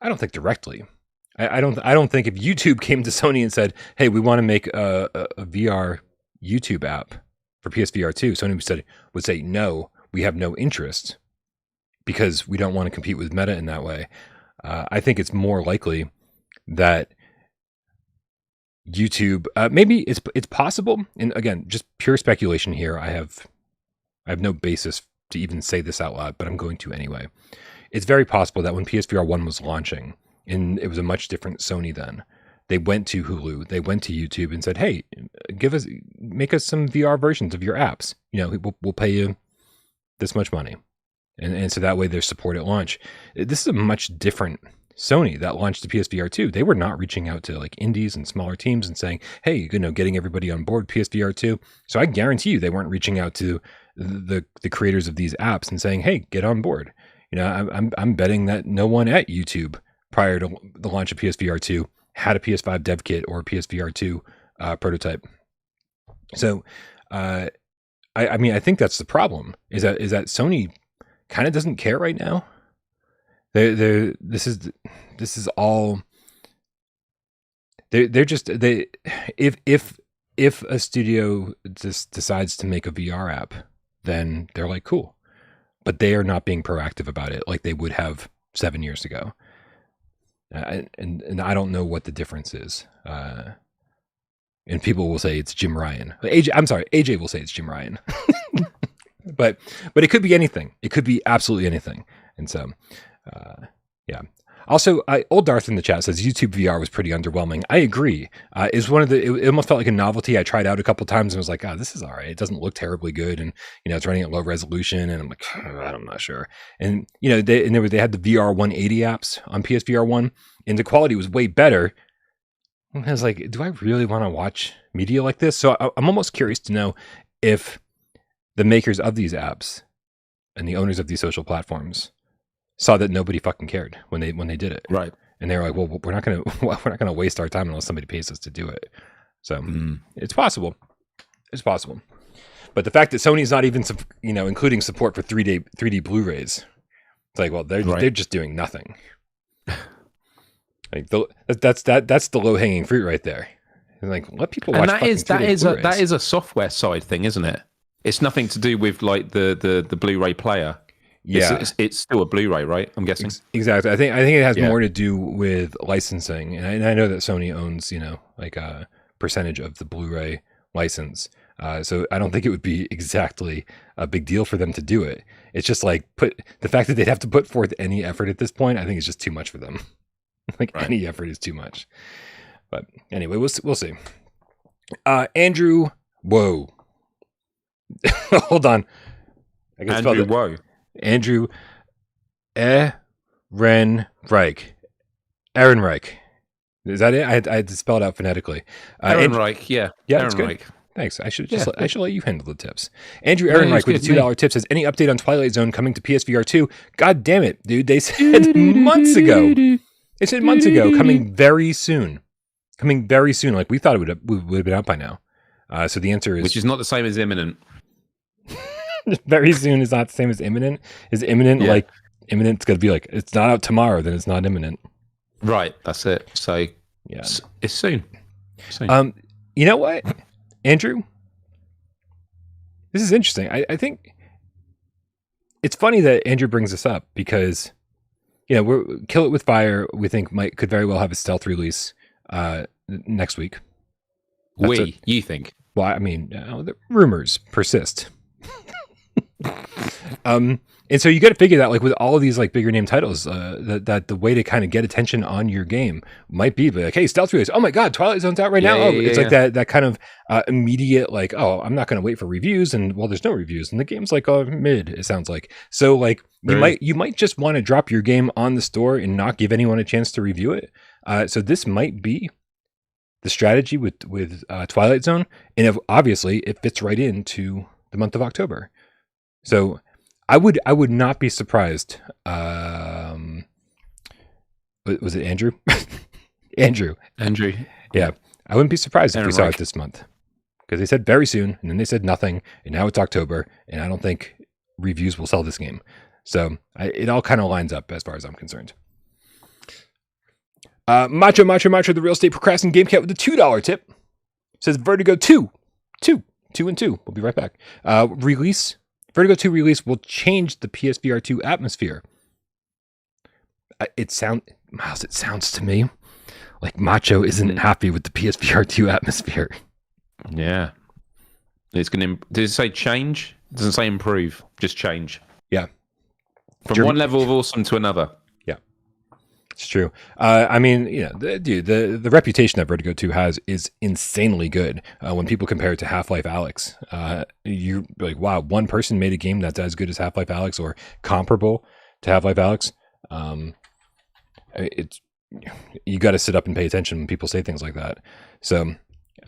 I don't think directly. I don't think if YouTube came to Sony and said, hey, we want to make a VR YouTube app for PSVR2, Sony would say, no, we have no interest because we don't want to compete with Meta in that way. I think it's more likely that YouTube, maybe it's possible, and again, just pure speculation here. I have no basis to even say this out loud, but I'm going to anyway. It's very possible that when PSVR 1 was launching, and it was a much different Sony then, they went to Hulu, they went to YouTube and said, hey, make us some VR versions of your apps. We'll pay you this much money. And so that way there's support at launch. This is a much different Sony that launched the PSVR 2. They were not reaching out to like indies and smaller teams and saying, hey, getting everybody on board PSVR 2. So I guarantee you they weren't reaching out to the creators of these apps and saying, hey, get on board. I'm betting that no one at YouTube prior to the launch of PSVR 2 had a PS5 dev kit or a PSVR 2 prototype. So I mean, I think that's the problem is that Sony kind of doesn't care right now. This is all. They're just if a studio just decides to make a VR app, then they're like cool, but they are not being proactive about it like they would have 7 years ago. And I don't know what the difference is. And people will say it's Jim Ryan. AJ will say it's Jim Ryan. but it could be anything. It could be absolutely anything. And so. Yeah. Also, Old Darth in the chat says YouTube VR was pretty underwhelming. I agree. It almost felt like a novelty. I tried out a couple times and was like, this is all right. It doesn't look terribly good, and it's running at low resolution, and I'm like, I'm not sure. And they had the VR 180 apps on PSVR 1, and the quality was way better. And I was like, do I really want to watch media like this? So I'm almost curious to know if the makers of these apps and the owners of these social platforms saw that nobody fucking cared when they did it, right? And they're like, "Well, we're not gonna waste our time unless somebody pays us to do it." So it's possible, But the fact that Sony's not even including support for 3D Blu-rays, it's like, well, they're just doing nothing. Like that's the low hanging fruit right there. Like, let people watch. And that is a software side thing, isn't it? It's nothing to do with like the Blu-ray player. Yeah, it's still a Blu-ray, right? I'm guessing. Exactly. I think it has more to do with licensing, and I know that Sony owns like a percentage of the Blu-ray license. So I don't think it would be exactly a big deal for them to do it. It's just like the fact that they'd have to put forth any effort at this point. I think it's just too much for them. Any effort is too much. But anyway, we'll see. Andrew, whoa, hold on. I can spell it. Whoa. Andrew Ehrenreich. Ehrenreich. Is that it? I had to spell it out phonetically. Ehrenreich, yeah. Yeah, that's good. Thanks. I should let you handle the tips. Andrew Ehrenreich with the $2 tip says, any update on Twilight Zone coming to PSVR 2? God damn it, dude. They said months ago. Coming very soon. Like we thought it would have been out by now. So the answer is... Which is not the same as imminent. Very soon is not the same as imminent. Is imminent like imminent's going to be like, it's not out tomorrow, then it's not imminent. Right, that's it. So yeah, it's soon. You know what, Andrew? This is interesting. I think it's funny that Andrew brings this up because, we're Kill It With Fire, we think could very well have a stealth release next week. You think? Well, I mean, the rumors persist. And so you got to figure that, like, with all of these like bigger name titles, that the way to kind of get attention on your game might be like, hey, stealth release. Oh my God, Twilight Zone's out right now. It's like that kind of immediate, like, oh, I'm not going to wait for reviews, and well, there's no reviews, and the game's like mid. It sounds like so. Like you might just want to drop your game on the store and not give anyone a chance to review it. So this might be the strategy with Twilight Zone, and obviously it fits right into the month of October. So I would not be surprised. Was it Andrew? Andrew. Yeah, I wouldn't be surprised if we saw it this month, because they said very soon, and then they said nothing, and now it's October, and I don't think reviews will sell this game. So it all kind of lines up as far as I'm concerned. Macho, the real estate procrastinating game cat with the $2 tip says Vertigo 2. We'll be right back. Vertigo 2 release will change the PSVR2 atmosphere. It sounds to me like Macho isn't happy with the PSVR2 atmosphere. Yeah. It's going to... Does it say change? It doesn't say improve, just change. Yeah. From one level of awesome to another. Yeah. It's true. I mean, the reputation that Vertigo 2 has is insanely good. When people compare it to Half-Life Alyx, you're like, wow, one person made a game that's as good as Half-Life Alyx or comparable to Half-Life Alyx. You got to sit up and pay attention when people say things like that. So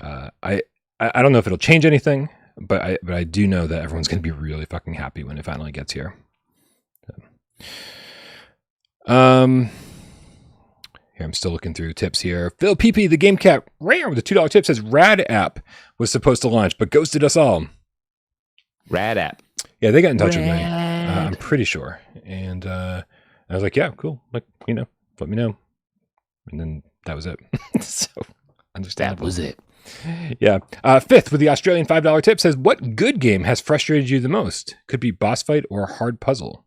I don't know if it'll change anything, but I do know that everyone's going to be really fucking happy when it finally gets here. Here, I'm still looking through tips here. Phil PP, the Game Cat, rare with a $2 tip, says Rad App was supposed to launch, but ghosted us all. Rad App. Yeah, they got in touch with me. I'm pretty sure. And I was like, yeah, cool. Like, let me know. And then that was it. So, understandable. That was it. Yeah. Fifth with the Australian $5 tip says, what good game has frustrated you the most? Could be boss fight or hard puzzle.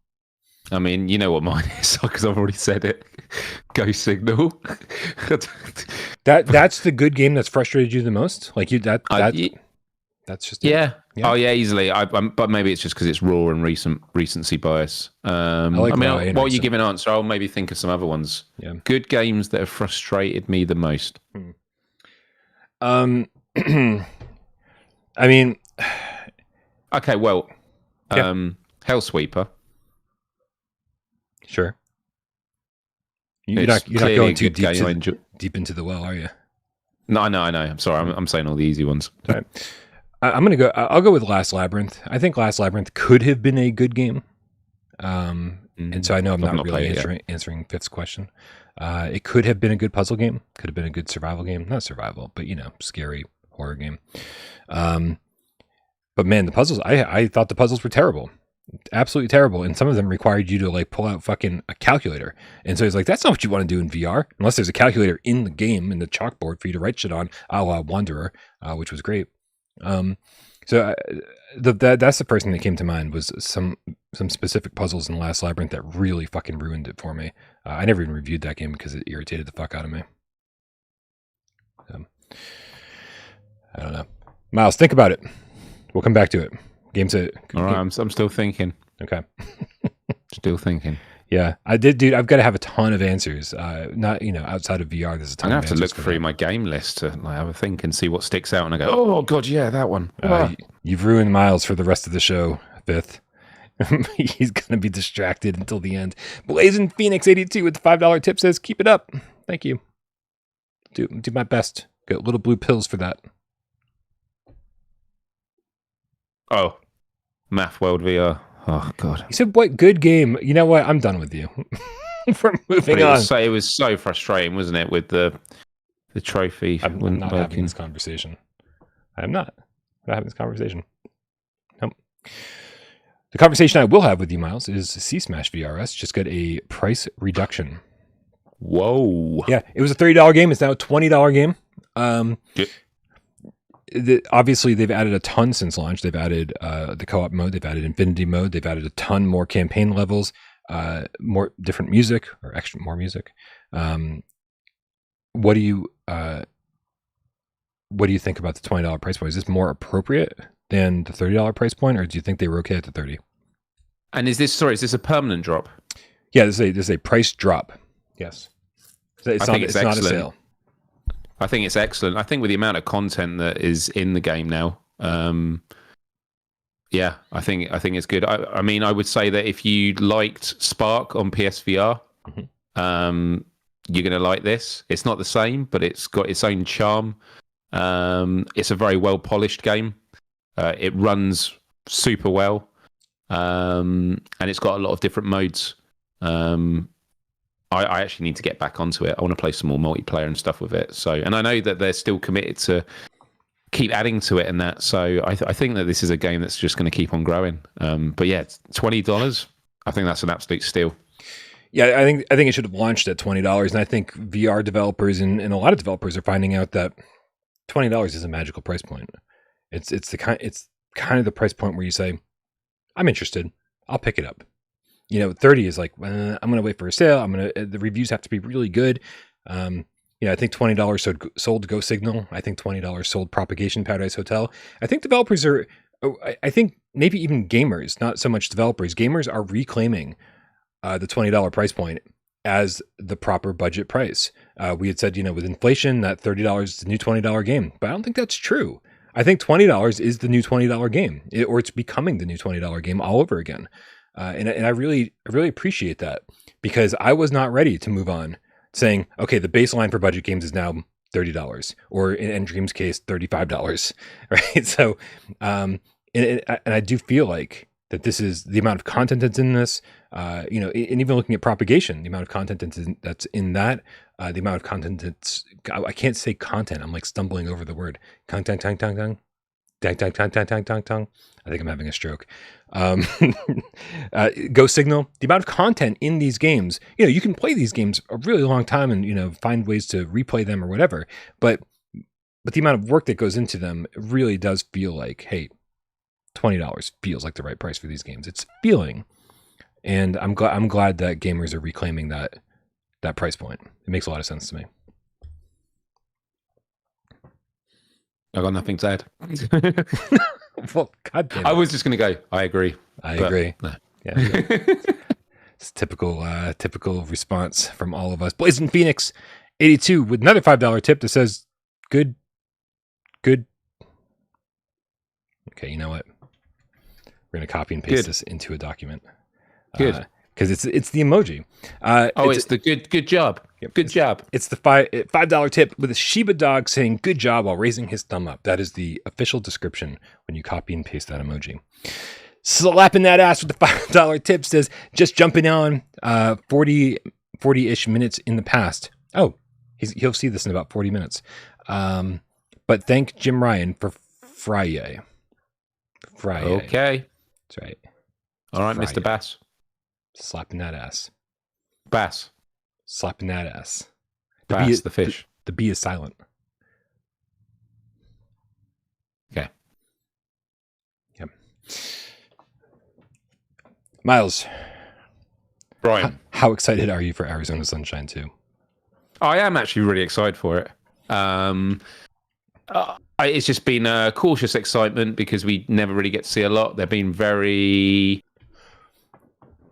I mean, you know what mine is, because I've already said it. Ghost Signal. That's the good game that's frustrated you the most? Like that's just it. Yeah. Oh yeah, easily. But maybe it's just because it's raw and recency bias. While you give an answer, I'll maybe think of some other ones. Yeah. Good games that have frustrated me the most. I mean, okay, well, Hellsweeper. Sure. You're not going too deep into the well, are you? No, I know. I'm sorry. I'm saying all the easy ones. All right. I'll go with Last Labyrinth. I think Last Labyrinth could have been a good game. And so I know I'm not really answering Fifth's question. It could have been a good puzzle game. Could have been a good survival game. Not survival, but scary horror game. But man, the puzzles, I thought the puzzles were terrible. Absolutely terrible. And some of them required you to like pull out fucking a calculator. And so he's like, that's not what you want to do in VR, unless there's a calculator in the game, in the chalkboard for you to write shit on, a la Wanderer, which was great. So that's the person that came to mind, was some specific puzzles in the Last Labyrinth that really fucking ruined it for me. I never even reviewed that game because it irritated the fuck out of me. I don't know. Miles, think about it. We'll come back to it. Game's a all right. I'm still thinking. Okay. Still thinking. Yeah, I did, dude. I've got to have a ton of answers. Not outside of VR. There's a ton. I have to look through my game list to have a think and see what sticks out, and I go, oh god, yeah, that one. You've ruined Miles for the rest of the show. Fifth, he's gonna be distracted until the end. Blazing Phoenix 82 with the $5 tip says, keep it up. Thank you. Do my best. Got little blue pills for that. Oh, Math World VR. Oh god. You said what good game? You know what? I'm done with you. We're moving on. It was so frustrating, wasn't it, with the trophy? I'm not having this conversation. I'm not having this conversation. Nope. The conversation I will have with you, Miles, is C-Smash VRS just got a price reduction. Whoa. Yeah, it was a $30 game. It's now a $20 game. obviously they've added a ton since launch. They've added the co-op mode. They've added infinity mode. They've added a ton more campaign levels, more different music or extra more music. What do you think about the $20 price point? Is this more appropriate than the $30 price point, or do you think they were okay at the 30? And is this a permanent drop? Yeah, this is a price drop. Yes, it's not a sale. I think it's excellent. I think with the amount of content that is in the game now, yeah, I think it's good. I mean, I would say that if you liked Spark on PSVR, you're going to like this. It's not the same, but it's got its own charm. It's a very well polished game. It runs super well, and it's got a lot of different modes. I actually need to get back onto it. I want to play some more multiplayer and stuff with it. So, and I know that they're still committed to keep adding to it and that. So I think that this is a game that's just going to keep on growing. But yeah, $20. I think that's an absolute steal. Yeah, I think it should have launched at $20, and I think VR developers and a lot of developers are finding out that $20 is a magical price point. It's kind of the price point where you say, I'm interested, I'll pick it up. 30 is like, I'm going to wait for a sale. The reviews have to be really good. I think $20 sold Go Signal. I think $20 sold Propagation Paradise Hotel. I think developers are, I think maybe even gamers, not so much developers, gamers are reclaiming the $20 price point as the proper budget price. We had said, with inflation, that $30 is the new $20 game, but I don't think that's true. I think $20 is the new $20 game, or it's becoming the new $20 game all over again. And I really appreciate that, because I was not ready to move on saying, okay, the baseline for budget games is now $30, or in Dream's case, $35, right? So, and I do feel like that this is the amount of content that's in this, and even looking at Propagation, the amount of content that's in that, the amount of content I can't say content. I'm like stumbling over the word content, tongue. I think I'm having a stroke. Go Signal, the amount of content in these games, you can play these games a really long time and, find ways to replay them or whatever. But the amount of work that goes into them really does feel like, hey, $20 feels like the right price for these games. It's feeling. And I'm glad that gamers are reclaiming that price point. It makes a lot of sense to me. I got nothing to add. Well, God damn it. I was just going to go, I agree. I agree. No. Yeah. It's typical response from all of us. Blazing Phoenix 82 with another $5 tip that says, good. Okay, you know what? We're going to copy and paste this into a document. Good. Because it's the emoji. It's the good job. Yep. Good job. It's the $5 tip with a Shiba dog saying good job while raising his thumb up. That is the official description when you copy and paste that emoji. Slapping that ass with the $5 tip says just jumping on 40-ish minutes in the past. Oh, he'll see this in about 40 minutes. But thank Jim Ryan for Friday. Okay. That's right. All right, Friday. Mr. Bass. Slapping that ass. Bass. Slapping that ass. Bass, the fish. The B is silent. Okay. Yep. Miles. Brian. How excited are you for Arizona Sunshine 2? I am actually really excited for it. It's just been a cautious excitement because we never really get to see a lot. They've been very,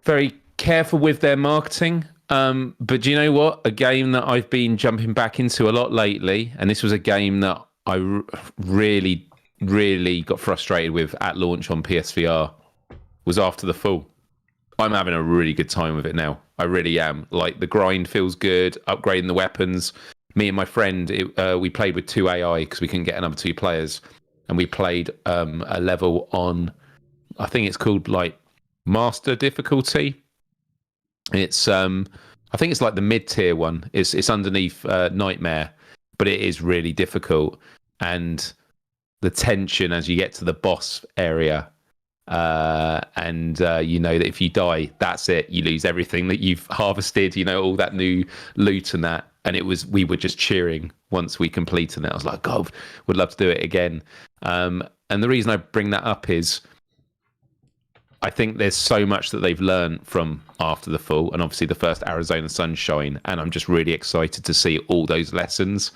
very careful with their marketing. But do you know what? A game that I've been jumping back into a lot lately, and this was a game that I really, really got frustrated with at launch on PSVR, was After the Fall. I'm having a really good time with it now. I really am. Like, the grind feels good, upgrading the weapons. Me and my friend, we played with 2 AI because we couldn't get another 2 players. And we played a level on, I think it's called like Master difficulty. It's I think it's like the mid-tier one. It's underneath Nightmare, but it is really difficult. And the tension as you get to the boss area and you know that if you die, that's it. You lose everything that you've harvested. You know, all that new loot and that. And we were just cheering once we completed it. I was like, God, would love to do it again. And the reason I bring that up is I think there's so much that they've learned from After the Fall, and obviously the first Arizona Sunshine. And I'm just really excited to see all those lessons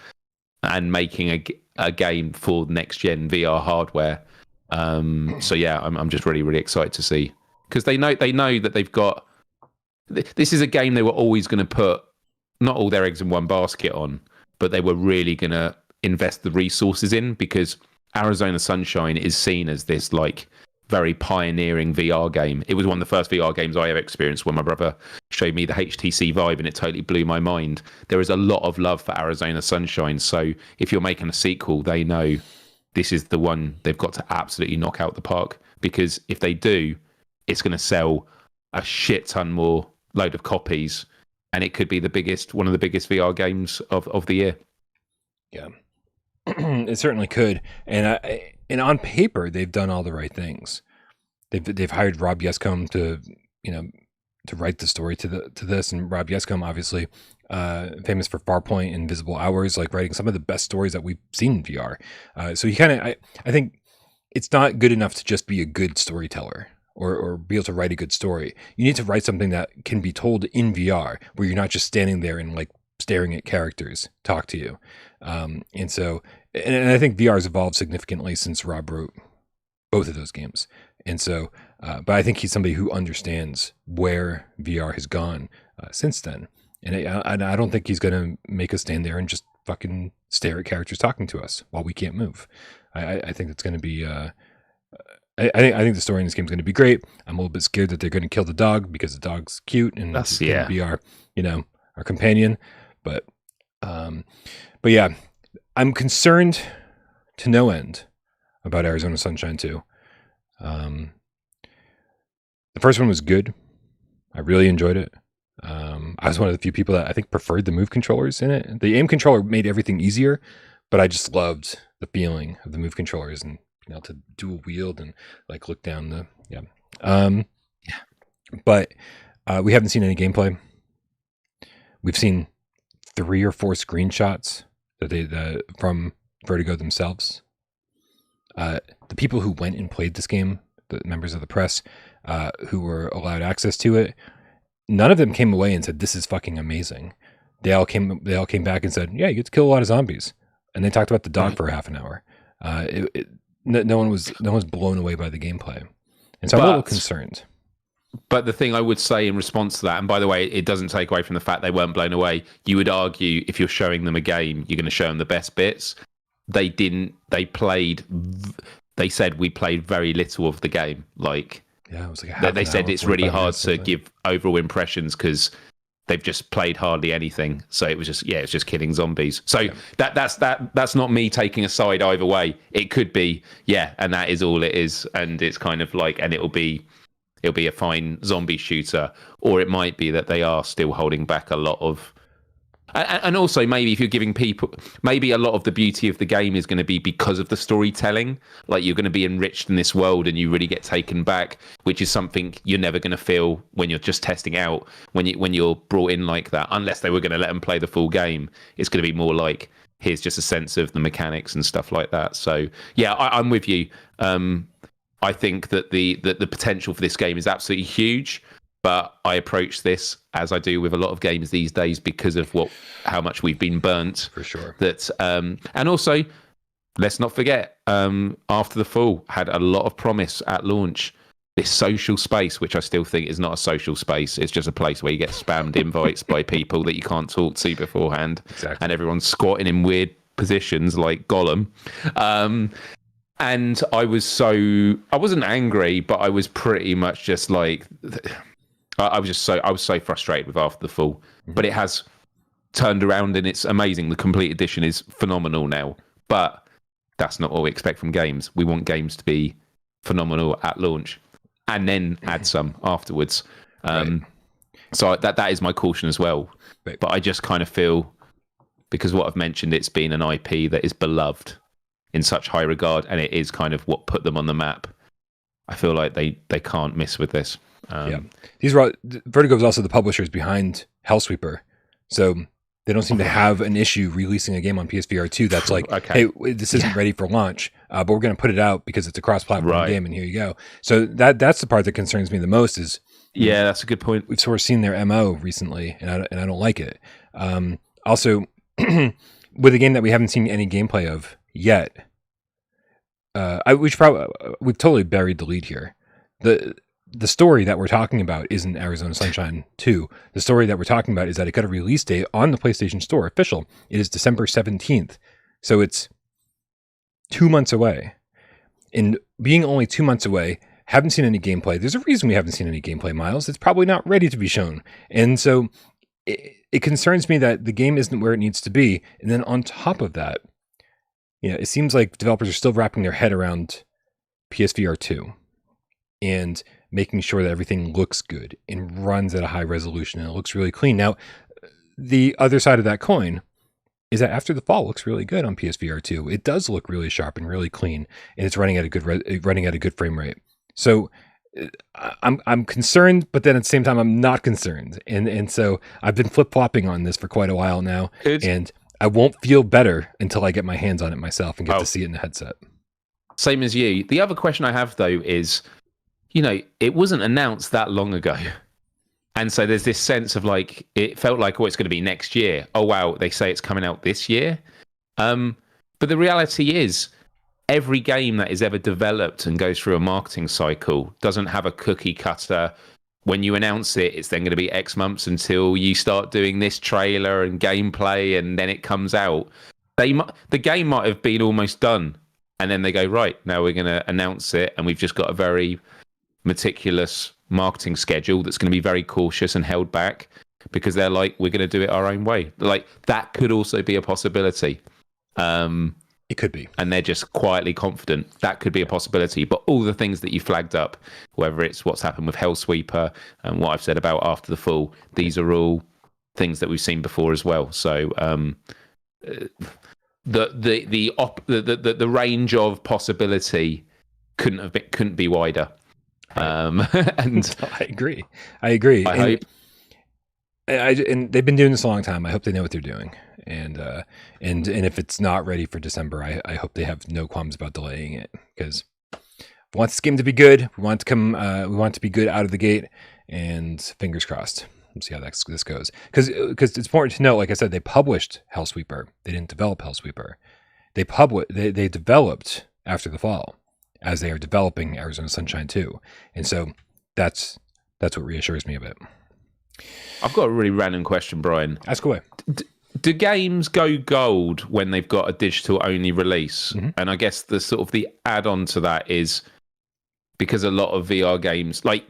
and making a game for next gen VR hardware. So yeah, I'm just really, really excited to see, because they know that they've got. This is a game they were always going to put not all their eggs in one basket on, but they were really going to invest the resources in, because Arizona Sunshine is seen as this like very pioneering VR game. It was one of the first VR games I ever experienced when my brother showed me the HTC Vive, and it totally blew my mind. There is a lot of love for Arizona Sunshine. So if you're making a sequel, they know this is the one they've got to absolutely knock out the park, because if they do, it's going to sell a shit ton more load of copies, and it could be one of the biggest VR games of the year. Yeah, it certainly could. And on paper, they've done all the right things. They've hired Rob Yescombe to write the story to this, and Rob Yescombe, obviously famous for Farpoint and Invisible Hours, like writing some of the best stories that we've seen in VR. So I think it's not good enough to just be a good storyteller or be able to write a good story. You need to write something that can be told in VR, where you're not just standing there and like staring at characters talk to you. And I think VR has evolved significantly since Rob wrote both of those games. And so, but I think he's somebody who understands where VR has gone since then. And I don't think he's going to make us stand there and just fucking stare at characters talking to us while we can't move. I think it's going to be. I think the story in this game is going to be great. I'm a little bit scared that they're going to kill the dog, because the dog's cute and it's going to be our companion. But yeah, I'm concerned to no end about Arizona Sunshine 2. The first one was good. I really enjoyed it. I was one of the few people that I think preferred the move controllers in it. The aim controller made everything easier, but I just loved the feeling of the move controllers and being able to dual wield and like look down the But we haven't seen any gameplay. We've seen 3 or 4 screenshots from Vertigo themselves. The people who went and played this game, the members of the press who were allowed access to it, none of them came away and said, "This is fucking amazing." They all came back and said, "Yeah, you get to kill a lot of zombies." And they talked about the dog for half an hour. No one was blown away by the gameplay, and so I'm a little concerned. But the thing I would say in response to that, and by the way, it doesn't take away from the fact they weren't blown away. You would argue if you're showing them a game, you're going to show them the best bits. They didn't. They said we played very little of the game. Like, yeah, it was like they said it's really hard to give overall impressions because they've just played hardly anything. So it was just killing zombies. So that's not me taking a side either way. It could be, and that is all it is, and it's kind of like, and it'll be a fine zombie shooter, or it might be that they are still holding back a lot of. And also, maybe if you're giving people, maybe a lot of the beauty of the game is going to be because of the storytelling. Like, you're going to be enriched in this world and you really get taken back, which is something you're never going to feel when you're just testing out, when you're brought in like that, unless they were going to let them play the full game. It's going to be more like, here's just a sense of the mechanics and stuff like that. So, yeah, I'm with you. I think that the potential for this game is absolutely huge. But I approach this as I do with a lot of games these days because of how much we've been burnt. For sure. That and also, let's not forget, After the Fall had a lot of promise at launch. This social space, which I still think is not a social space, it's just a place where you get spammed invites by people that you can't talk to beforehand, exactly. And everyone's squatting in weird positions like Gollum. And I wasn't angry, but I was pretty much just like. I was so frustrated with After the Fall, mm-hmm. But it has turned around and it's amazing. The complete edition is phenomenal now, but that's not what we expect from games. We want games to be phenomenal at launch and then add some afterwards. Right. So that is my caution as well. Right. But I just kind of feel, because what I've mentioned, it's been an IP that is beloved in such high regard, and it is kind of what put them on the map. I feel like they can't miss with this. These were Vertigo is also the publishers behind Hellsweeper, so they don't seem to have an issue releasing a game on PSVR2 that's like, hey, this isn't ready for launch, but we're going to put it out because it's a cross-platform game, and here you go. So that's the part that concerns me the most. Is that's a good point. We've sort of seen their MO recently, and I don't like it. Also, with a game that we haven't seen any gameplay of yet, we've totally buried the lead here. The story that we're talking about isn't Arizona Sunshine 2. The story that we're talking about is that it got a release date on the PlayStation Store, official. It is December 17th. So it's 2 months away. And being only 2 months away, haven't seen any gameplay. There's a reason we haven't seen any gameplay, Miles. It's probably not ready to be shown. And so it concerns me that the game isn't where it needs to be. And then on top of that, it seems like developers are still wrapping their head around PSVR 2 and making sure that everything looks good and runs at a high resolution and it looks really clean. Now, the other side of that coin is that After the Fall looks really good on PSVR 2. It does look really sharp and really clean, and it's running at a good frame rate. So I'm concerned, but then at the same time I'm not concerned, and so I've been flip flopping on this for quite a while now, and I won't feel better until I get my hands on it myself and get to see it in the headset. Same as you. The other question I have though is, it wasn't announced that long ago. And so there's this sense of like, it felt like, it's going to be next year. Oh, wow, they say it's coming out this year. But the reality is, every game that is ever developed and goes through a marketing cycle doesn't have a cookie cutter. When you announce it, it's then going to be X months until you start doing this trailer and gameplay, and then it comes out. The game might have been almost done. And then they go, right, now we're going to announce it. And we've just got a very meticulous marketing schedule that's going to be very cautious and held back because they're like, we're going to do it our own way. Like, that could also be a possibility. It could be. And they're just quietly confident. That could be a possibility. But all the things that you flagged up, whether it's what's happened with Hellsweeper and what I've said about After the Fall, these are all things that we've seen before as well. So the range of possibility couldn't be wider. And I agree. I hope. And they've been doing this a long time. I hope they know what they're doing. And if it's not ready for December, I hope they have no qualms about delaying it, because we want this game to be good. We want it to be good out of the gate, and fingers crossed. We'll see how this goes. Because it's important to know, like I said, they published Hellsweeper. They didn't develop Hellsweeper. They developed After the Fall as they are developing Arizona Sunshine 2. And so that's what reassures me a bit. I've got a really random question, Brian. Ask away. Do games go gold when they've got a digital only release? Mm-hmm. And I guess the add-on to that is, because a lot of VR games, like,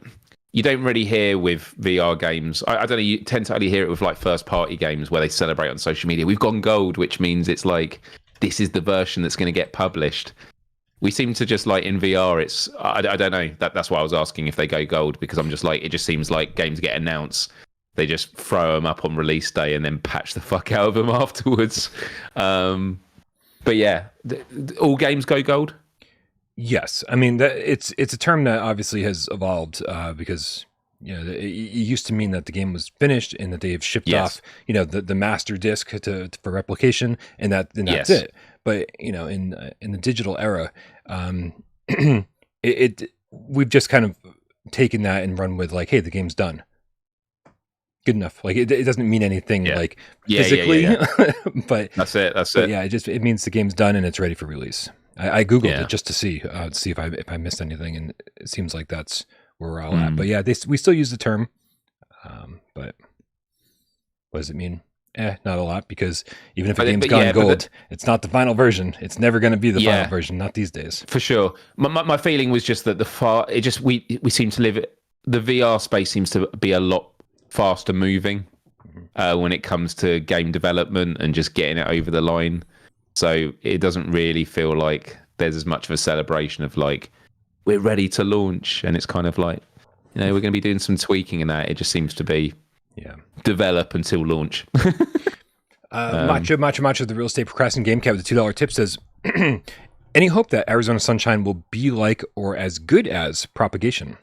you don't really hear with VR games. I don't know. You tend to only hear it with like first-party games where they celebrate on social media. We've gone gold, which means it's like, this is the version that's going to get published. We seem to just, like, in VR, it's, I don't know. That's why I was asking if they go gold, because I'm just like, it just seems like games get announced, they just throw them up on release day and then patch the fuck out of them afterwards. But yeah, all games go gold? Yes. I mean, it's a term that obviously has evolved because, it used to mean that the game was finished and that they have shipped off, the master disc for replication, and that's it. But, in the digital era, we've just kind of taken that and run with, like, hey, the game's done. Good enough. Like, it doesn't mean anything like physically, but that's it. But yeah, it means the game's done and it's ready for release. I googled it just to see if I missed anything, and it seems like that's where we're all at. But yeah, we still use the term. But what does it mean? Not a lot, because even if a game's gone gold, it's not the final version. It's never going to be the final version. Not these days. For sure. My feeling was just that we seem to live. The VR space seems to be a lot faster moving when it comes to game development and just getting it over the line. So it doesn't really feel like there's as much of a celebration of, like, we're ready to launch, and it's kind of like, we're going to be doing some tweaking in that. It just seems to be develop until launch. Macho, the real estate procrastinating game cat with the $2 tip says, and Any hope that Arizona Sunshine will be like or as good as Propagation?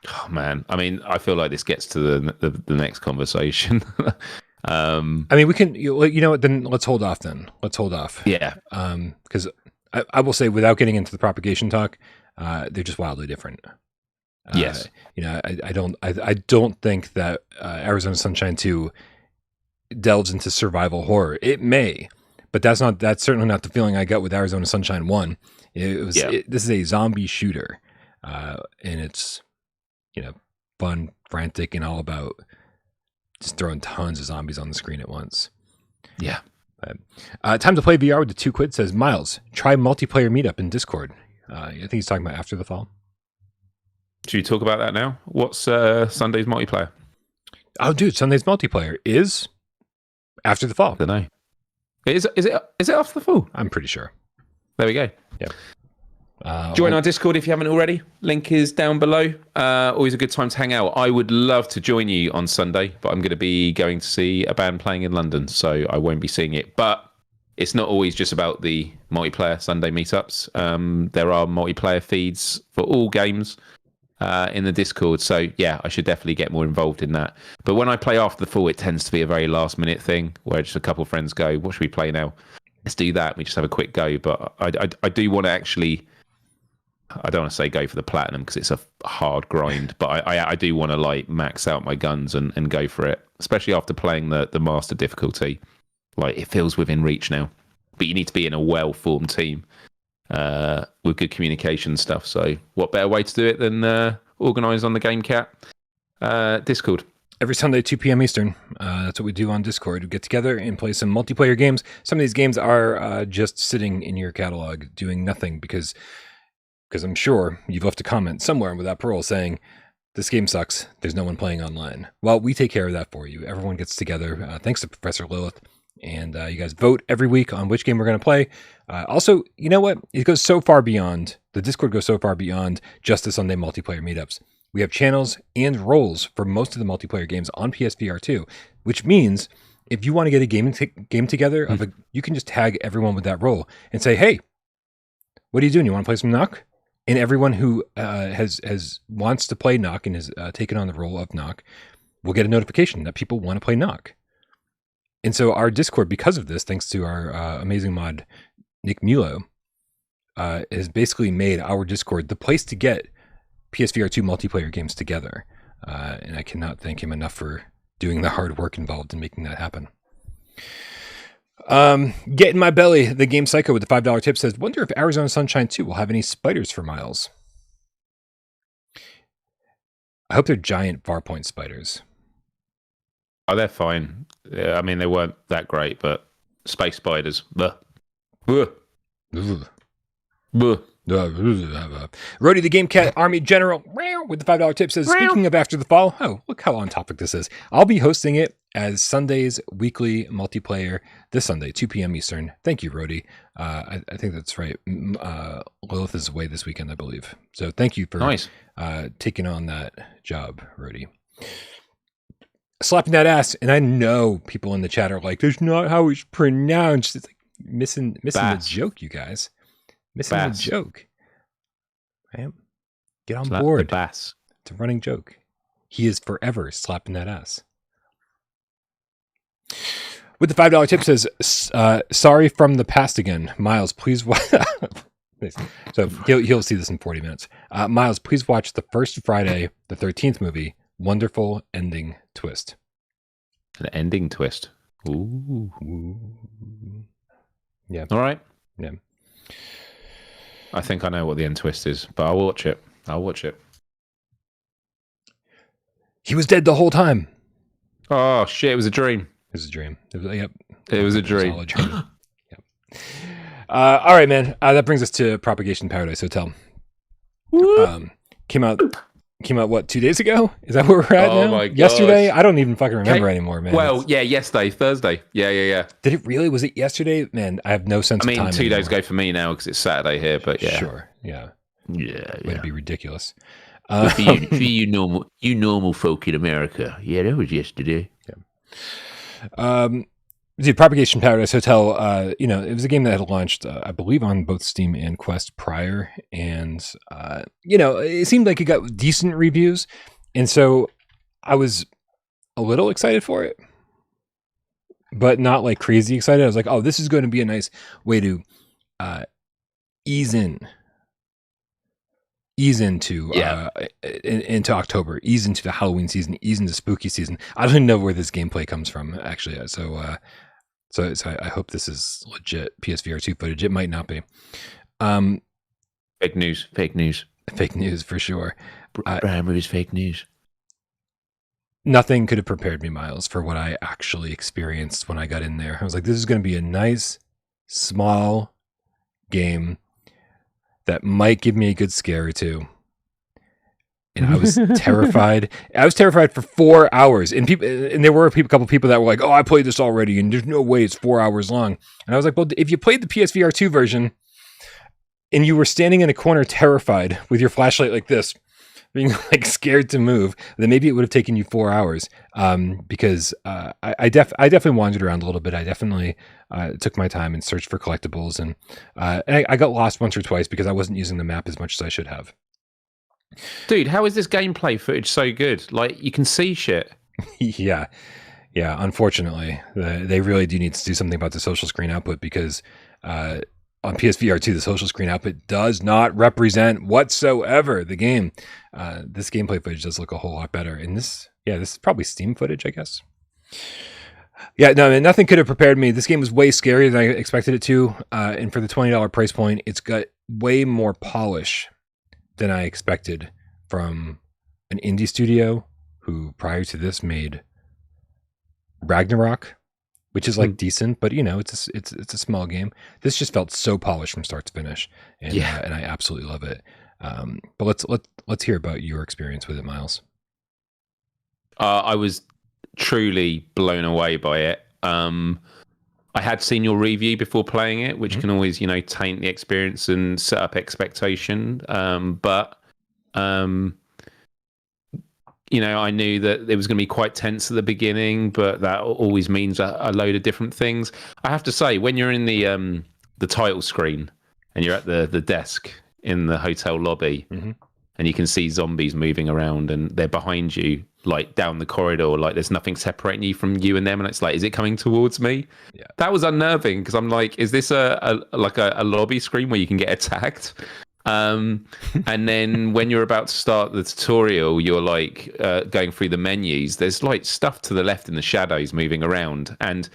Oh man, I mean, I feel like this gets to the next conversation. I mean, we can. You know what? Then let's hold off. Yeah. Because I will say, without getting into the Propagation talk, they're just wildly different. Yes. You know, I don't think that Arizona Sunshine 2 delves into survival horror. It may, but that's certainly not the feeling I got with Arizona Sunshine 1. This is a zombie shooter, and it's, you know, fun, frantic, and all about just throwing tons of zombies on the screen at once. Yeah. Time to play VR with the 2 quid says, Miles, try multiplayer meetup in Discord. I think he's talking about after the fall. Should we talk about that now? What's Sunday's multiplayer? Oh, dude, Sunday's multiplayer is after the fall. I don't know. Is it after the fall? I'm pretty sure. There we go. Yeah. Join our Discord if you haven't already. Link is down below. Always a good time to hang out. I would love to join you on Sunday, but I'm going to be going to see a band playing in London, so I won't be seeing it. But it's not always just about the multiplayer Sunday meetups. There are multiplayer feeds for all games in the Discord, so yeah, I should definitely get more involved in that. But when I play after the fall, it tends to be a very last minute thing where just a couple of friends go, what should we play now? Let's do that. We just have a quick go. But I do want to actually, I don't want to say go for the platinum because it's a hard grind, but I do want to like max out my guns and go for it, especially after playing the master difficulty. Like, it feels within reach now, but you need to be in a well-formed team with good communication stuff. So what better way to do it than organise on the GameCat Discord? Every Sunday, 2 p.m. Eastern. That's what we do on Discord. We get together and play some multiplayer games. Some of these games are just sitting in your catalog doing nothing because I'm sure you've left a comment somewhere with that Parole saying, this game sucks. There's no one playing online. Well, we take care of that for you. Everyone gets together. Thanks to Professor Lilith. And you guys vote every week on which game we're going to play. Also, you know what? It goes so far beyond, the Discord goes so far beyond just the Sunday multiplayer meetups. We have channels and roles for most of the multiplayer games on PSVR2, which means if you want to get a game together, you can just tag everyone with that role and say, hey, what are you doing? You want to play some Knock? And everyone who wants to play Knock and has taken on the role of Knock will get a notification that people want to play Knock. And so our Discord, because of this, thanks to our amazing mod, Nick Mulo, has basically made our Discord the place to get PSVR2 multiplayer games together. And I cannot thank him enough for doing the hard work involved in making that happen. Get in my belly, the Game Psycho with the $5 tip says, wonder if Arizona Sunshine 2 will have any spiders for Miles. I hope they're giant Farpoint spiders. Oh, they're fine. Yeah, I mean, they weren't that great, but space spiders. Buh. Buh. Buh. Rody the Game Cat Army General with the $5 tip says, speaking of after the fall, oh, look how on topic this is. I'll be hosting it as Sunday's weekly multiplayer this Sunday, 2 p.m. Eastern. Thank you, Rody. I think that's right. Lilith is away this weekend, I believe. So thank you for taking on that job, Rody. Slapping that ass, and I know people in the chat are like, "There's not how it's pronounced." It's like missing the joke, you guys. Missing the joke. Right? Get on board. Bass. It's a running joke. He is forever slapping that ass. With the $5 tip says, "Sorry from the past again, Miles. Please watch." So he'll see this in 40 minutes. Miles, please watch the first Friday the 13th movie. Wonderful ending twist. An ending twist. Ooh. Yeah. All right. Yeah. I think I know what the end twist is, but I'll watch it. He was dead the whole time. Oh shit! It was a dream. It was a dream. It was a dream. Yep. All right, man. That brings us to Propagation Paradise Hotel. Came out what, 2 days ago? Is that where we're at now? My gosh. Yesterday? I don't even fucking remember anymore, man. Well, yeah, yesterday, Thursday. Yeah. Did it really? Was it yesterday? Man, I have no sense of time 2 days ago for me now because it's Saturday here, but yeah. Sure, yeah. Way to be ridiculous. For you normal folk in America. Yeah, that was yesterday. Yeah. Dude, Propagation Paradise Hotel, it was a game that had launched, I believe, on both Steam and Quest prior. And, it seemed like it got decent reviews. And so I was a little excited for it, but not like crazy excited. I was like, oh, this is going to be a nice way to ease into into October, ease into the Halloween season, ease into spooky season. I don't even know where this gameplay comes from, actually. So I hope this is legit PSVR2 footage. It might not be. Fake news For sure. Brian Ruiz, fake news. Nothing could have prepared me, Miles, for what I actually experienced when I got in there. I was like, this is going to be a nice, small game that might give me a good scare or two. And I was terrified. I was terrified for 4 hours. And there were a couple people that were like, oh, I played this already, and there's no way it's 4 hours long. And I was like, well, if you played the PSVR2 version and you were standing in a corner terrified with your flashlight like this, being like scared to move, then maybe it would have taken you 4 hours. Because I definitely wandered around a little bit. I definitely took my time and searched for collectibles, and I got lost once or twice because I wasn't using the map as much as I should have. Dude, how is this gameplay footage so good? Like, you can see shit. Yeah. Unfortunately, they really do need to do something about the social screen output, because on PSVR2, the social screen output does not represent whatsoever the game. This gameplay footage does look a whole lot better. And this is probably Steam footage, I guess. Yeah, no, man, nothing could have prepared me. This game was way scarier than I expected it to. And for the $20 price point, it's got way more polish than I expected from an indie studio who prior to this made Ragnarok, which is like decent, but it's a small game. This just felt so polished from start to finish, and and I absolutely love it. But let's hear about your experience with it, Miles. I was truly blown away by it. I had seen your review before playing it, which can always, taint the experience and set up expectation. But I knew that it was going to be quite tense at the beginning, but that always means a load of different things. I have to say, when you're in the title screen and you're at the desk in the hotel lobby, and you can see zombies moving around and they're behind you, like down the corridor, like there's nothing separating you from you and them, and it's like, is it coming towards me? Yeah. That was unnerving, because I'm like, is this a lobby screen where you can get attacked? And then when you're about to start the tutorial, you're like going through the menus. There's like stuff to the left in the shadows moving around. And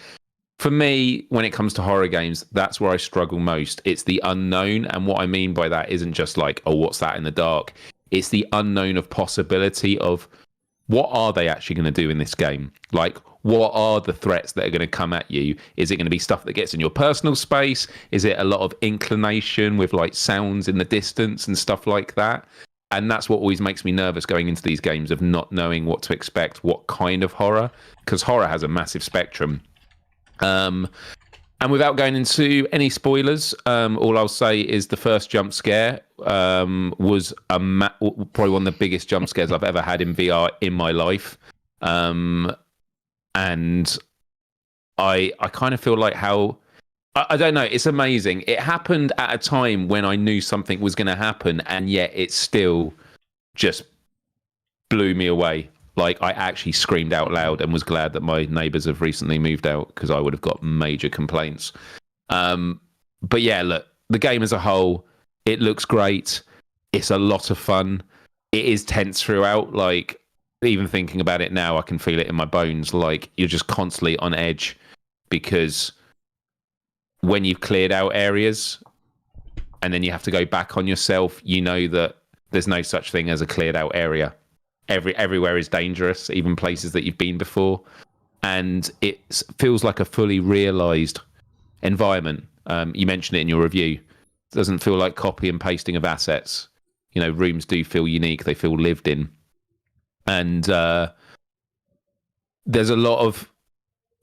for me, when it comes to horror games, that's where I struggle most. It's the unknown. And what I mean by that isn't just like, oh, what's that in the dark? It's the unknown of possibility of what are they actually going to do in this game? Like, what are the threats that are going to come at you? Is it going to be stuff that gets in your personal space? Is it a lot of inclination with like sounds in the distance and stuff like that? And that's what always makes me nervous going into these games, of not knowing what to expect, what kind of horror, because horror has a massive spectrum. And without going into any spoilers, all I'll say is the first jump scare was probably one of the biggest jump scares I've ever had in VR in my life. And I kind of feel like how, I don't know, it's amazing. It happened at a time when I knew something was going to happen, and yet it still just blew me away. Like, I actually screamed out loud and was glad that my neighbours have recently moved out, because I would have got major complaints. But yeah, look, the game as a whole, it looks great. It's a lot of fun. It is tense throughout. Like, even thinking about it now, I can feel it in my bones. Like, you're just constantly on edge, because when you've cleared out areas and then you have to go back on yourself, you know that there's no such thing as a cleared out area. Everywhere is dangerous, even places that you've been before. And it feels like a fully realized environment. You mentioned it in your review. It doesn't feel like copy and pasting of assets. Rooms do feel unique. They feel lived in. And there's a lot of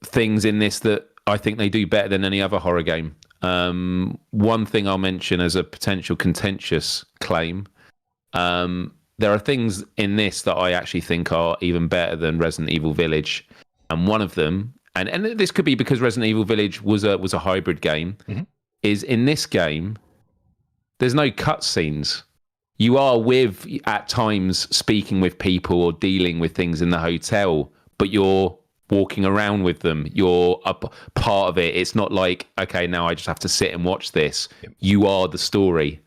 things in this that I think they do better than any other horror game. One thing I'll mention as a potential contentious claim, there are things in this that I actually think are even better than Resident Evil Village. And one of them, and this could be because Resident Evil Village was a hybrid game, is in this game, there's no cutscenes. You are at times speaking with people or dealing with things in the hotel, but you're walking around with them. You're a part of it. It's not like, okay, now I just have to sit and watch this. You are the story.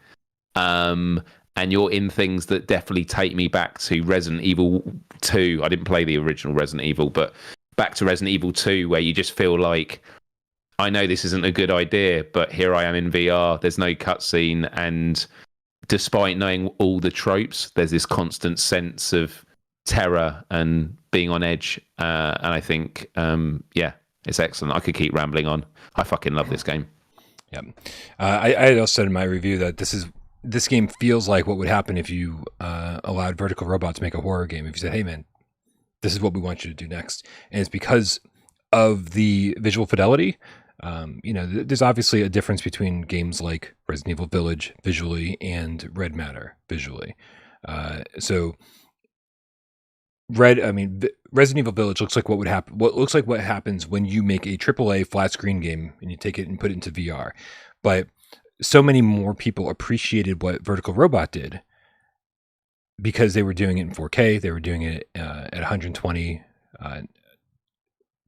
And you're in things that definitely take me back to Resident Evil 2. I didn't play the original Resident Evil, but back to Resident Evil 2, where you just feel like, I know this isn't a good idea, but here I am in VR. There's no cutscene, and despite knowing all the tropes, there's this constant sense of terror and being on edge. And I think, it's excellent. I could keep rambling on. I fucking love this game. Yeah. I also said in my review that this game feels like what would happen if you allowed Vertical Robot to make a horror game. If you said, hey, man, this is what we want you to do next. And it's because of the visual fidelity. There's obviously a difference between games like Resident Evil Village visually and Red Matter visually. Resident Evil Village looks like what would happen. What happens when you make a AAA flat screen game and you take it and put it into VR. But so many more people appreciated what Vertical Robot did because they were doing it in 4K. They were doing it at 120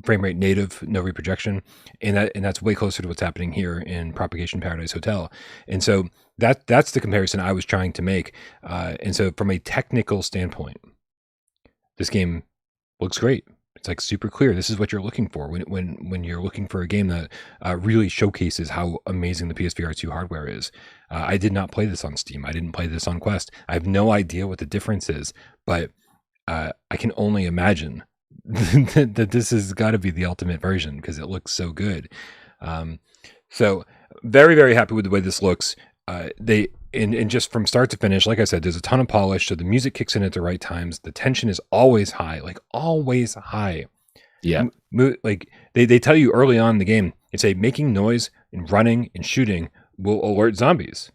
frame rate native, no reprojection, and that's way closer to what's happening here in Propagation Paradise Hotel. And so that's the comparison I was trying to make. And so from a technical standpoint, this game looks great. It's like super clear. This is what you're looking for when you're looking for a game that really showcases how amazing the PSVR2 hardware is. I did not play this on Steam. I didn't play this on Quest. I have no idea what the difference is, but I can only imagine that this has got to be the ultimate version because it looks so good. So very, very happy with the way this looks. And just from start to finish, like I said, there's a ton of polish, so the music kicks in at the right times. The tension is always high, like always high. Yeah. Like they tell you early on in the game, it's making noise and running and shooting will alert zombies.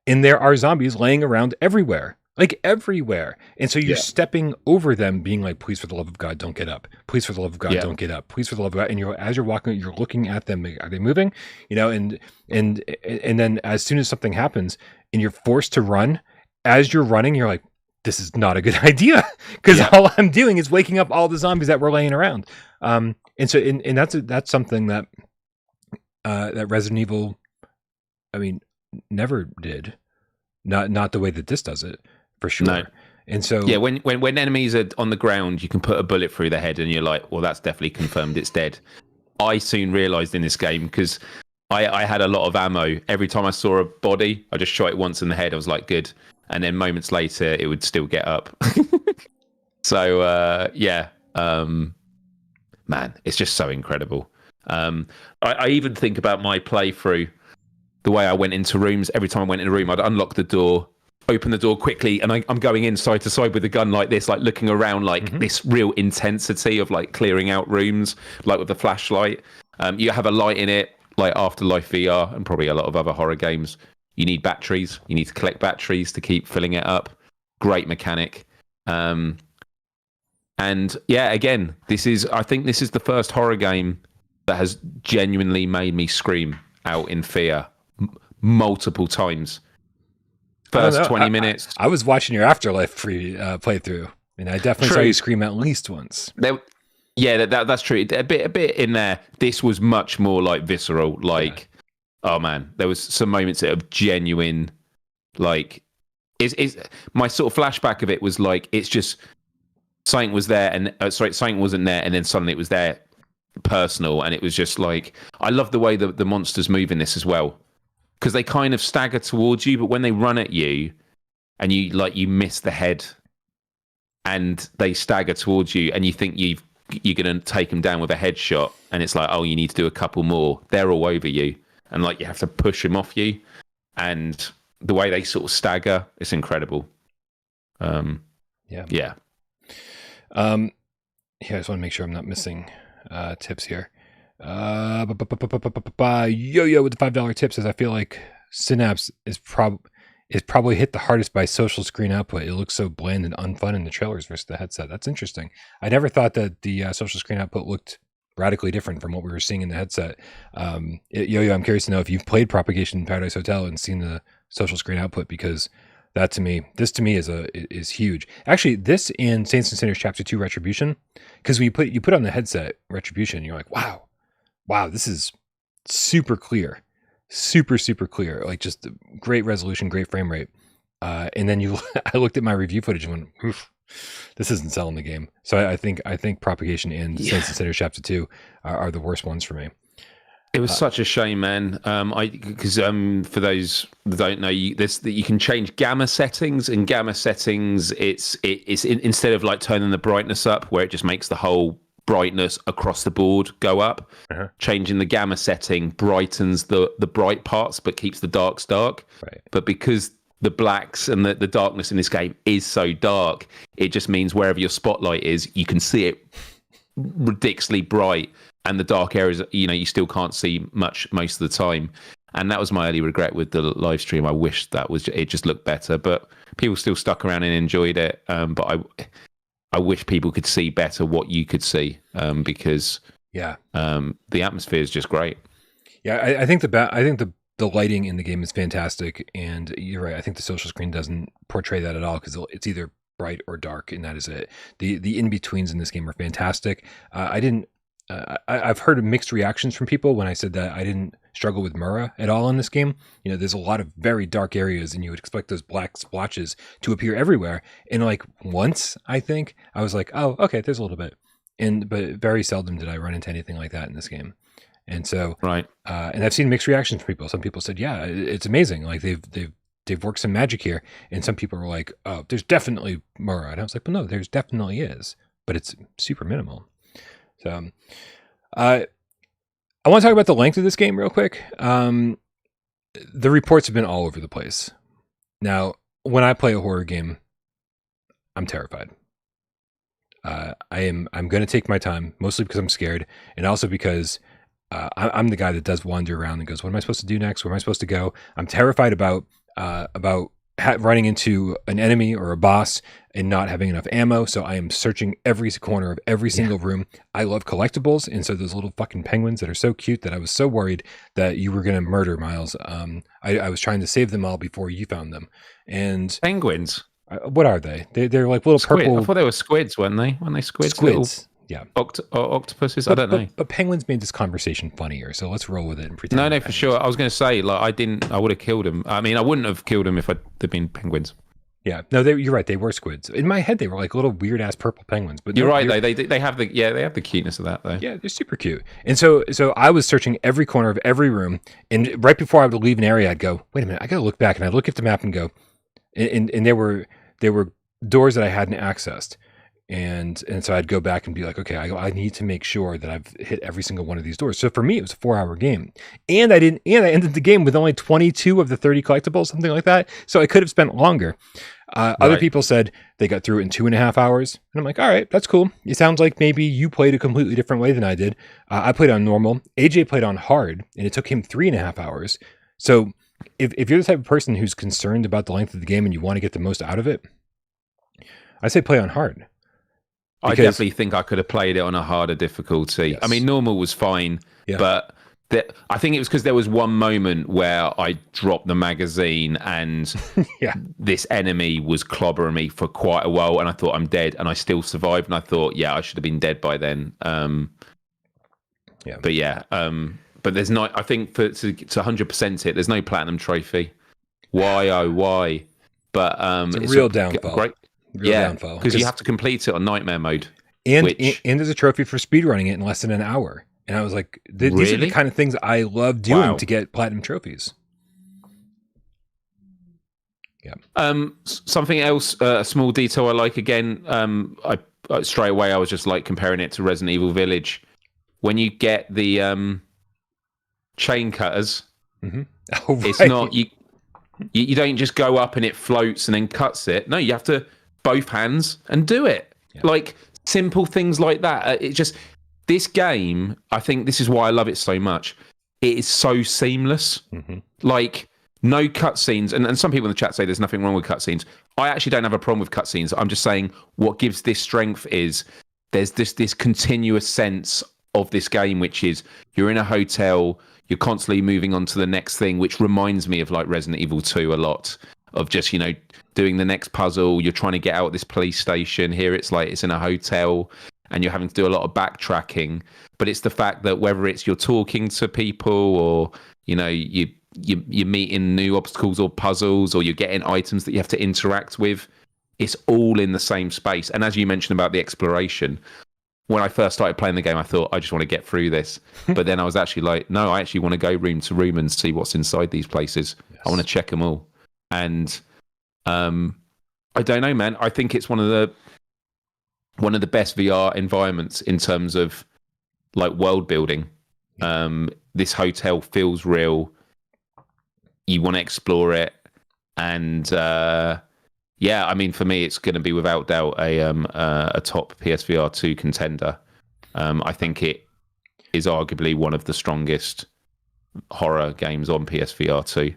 And there are zombies laying around everywhere. Like everywhere. And so you're stepping over them being like, please, for the love of God, don't get up. Please, for the love of God, don't get up. Please, for the love of God. And as you're walking, you're looking at them. Are they moving? And then as soon as something happens and you're forced to run, as you're running, you're like, this is not a good idea. Because all I'm doing is waking up all the zombies that were laying around. And so that's something that that Resident Evil, never did. Not the way that this does it. For sure. No. And so when enemies are on the ground, you can put a bullet through their head and you're like, well, that's definitely confirmed it's dead. I soon realized in this game, because I had a lot of ammo. Every time I saw a body, I just shot it once in the head. I was like, good. And then moments later, it would still get up. So, man, it's just so incredible. I even think about my playthrough, the way I went into rooms. Every time I went in a room, I'd unlock the door, open the door quickly, and I'm going in side to side with a gun like this, like looking around, like this real intensity of like clearing out rooms, like with the flashlight. You have a light in it, like Afterlife VR and probably a lot of other horror games. You need batteries. You need to collect batteries to keep filling it up. Great mechanic. And yeah, again, I think this is the first horror game that has genuinely made me scream out in fear multiple times. First 20 minutes. I was watching your Afterlife playthrough, and I definitely saw you scream at least once. That's true. A bit in there. This was much more like visceral. Like, oh man, there was some moments of genuine, like, is my sort of flashback of it was like, it's just something was there, and something wasn't there, and then suddenly it was there, personal, and it was just like, I love the way the monsters move in this as well. Because they kind of stagger towards you, but when they run at you and you miss the head and they stagger towards you and you think you're going to take them down with a headshot, and it's like, oh, you need to do a couple more. They're all over you, and like you have to push them off you. And the way they sort of stagger, it's incredible. Yeah. Yeah, I just want to make sure I'm not missing tips here. Yo-yo with the $5 tip says, I feel like Synapse is probably hit the hardest by social screen output. It looks so bland and unfun in the trailers versus the headset. That's interesting. I never thought that the social screen output looked radically different from what we were seeing in the headset. Yo-Yo, I'm curious to know if you've played Propagation in Paradise Hotel and seen the social screen output, because this to me is huge. Actually, this in Saints and Sinners Chapter 2 Retribution, because when you put on the headset Retribution, you're like, wow, this is super clear, super clear, like just great resolution, great frame rate. And then I looked at my review footage and went, oof, this isn't selling the game. So I think Propagation and Saints and Sinners Chapter 2 are the worst ones for me. It was such a shame, man. Because for those that don't know, you can change gamma settings, and gamma settings it's instead of like turning the brightness up, where it just makes the whole brightness across the board go up. Changing the gamma setting brightens the bright parts, but keeps the darks dark. Right. But because the blacks and the darkness in this game is so dark, it just means wherever your spotlight is, you can see it ridiculously bright, and the dark areas, you still can't see much most of the time. And that was my early regret with the live stream. I wish it just looked better, but people still stuck around and enjoyed it. But I wish people could see better what you could see, because the atmosphere is just great. Yeah, I think the lighting in the game is fantastic, and you're right. I think the social screen doesn't portray that at all, because it's either bright or dark, and that is it. The in betweens in this game are fantastic. I've heard mixed reactions from people when I said that I didn't struggle with Mura at all in this game. There's a lot of very dark areas, and you would expect those black splotches to appear everywhere. And like once, I think I was like, oh, okay, there's a little bit, but very seldom did I run into anything like that in this game. And so, right. And I've seen mixed reactions from people. Some people said, yeah, it's amazing. Like they've worked some magic here. And some people were like, oh, there's definitely Mura. And I was like, well, no, there's definitely is, but it's super minimal. So, I want to talk about the length of this game real quick. The reports have been all over the place. Now, when I play a horror game, I'm terrified. I'm going to take my time, mostly because I'm scared, and also because I'm the guy that does wander around and goes, what am I supposed to do next? Where am I supposed to go? I'm terrified about running into an enemy or a boss and not having enough ammo. So I am searching every corner of every single room. I love collectibles. And so those little fucking penguins that are so cute that I was so worried that you were going to murder Miles. I was trying to save them all before you found them. And penguins. What are they? They're like little purple. I thought they were squids, weren't they? Weren't they squids? Squids. Yeah. Octopuses? I don't know. But penguins made this conversation funnier, so let's roll with it and pretend. No, for sure. I was going to say, like, I would have killed him. I mean, I wouldn't have killed him if they'd been penguins. Yeah. No, you're right. They were squids. In my head, they were like little weird ass purple penguins. But you're right. They have the cuteness of that though. Yeah, they're super cute. And so I was searching every corner of every room, and right before I would leave an area, I'd go, wait a minute, I got to look back, and I look at the map and go, and there were doors that I hadn't accessed. And so I'd go back and be like, okay, I need to make sure that I've hit every single one of these doors. So for me, it was a 4-hour game, and I ended the game with only 22 of the 30 collectibles, something like that. So I could have spent longer. Other people said they got through it in 2.5 hours, and I'm like, all right, that's cool. It sounds like maybe you played a completely different way than I did. I played on normal. AJ played on hard, and it took him 3.5 hours. So if you're the type of person who's concerned about the length of the game and you want to get the most out of it, I say play on hard. I definitely think I could have played it on a harder difficulty. Yes. I mean, normal was fine, but I think it was because there was one moment where I dropped the magazine and this enemy was clobbering me for quite a while, and I thought I'm dead, and I still survived, and I thought, I should have been dead by then. But there's not. I think to 100% it, there's no platinum trophy. Why? Oh, why? But it's a real downfall. Great. Downfall, because you have to complete it on nightmare mode, and there's a trophy for speedrunning it in less than an hour. And I was like, these are the kind of things I love doing to get platinum trophies. Yeah. Something else, a small detail I like again. I straight away I was just like comparing it to Resident Evil Village. When you get the chain cutters, it's not you don't just go up and it floats and then cuts it. No, you have to both hands and do it. Like simple things like that. It just, this game, I think this is why I love it so much. It is so seamless. Like no cutscenes, and some people in the chat say there's nothing wrong with cutscenes. I actually don't have a problem with cutscenes. I'm just saying what gives this strength is there's this continuous sense of this game, which is you're in a hotel, you're constantly moving on to the next thing, which reminds me of like Resident Evil 2 a lot, of just, doing the next puzzle. You're trying to get out of this police station. Here it's like it's in a hotel and you're having to do a lot of backtracking. But it's the fact that whether it's you're talking to people or, you're meeting new obstacles or puzzles, or you're getting items that you have to interact with, it's all in the same space. And as you mentioned about the exploration, when I first started playing the game, I thought, I just want to get through this. But then I was actually like, no, I actually want to go room to room and see what's inside these places. Yes. I want to check them all. And I don't know, man. I think it's one of the best VR environments in terms of like world building. This hotel feels real. You want to explore it. And yeah, I mean, for me, it's going to be without doubt a top PSVR2 contender. I think it is arguably one of the strongest horror games on PSVR2.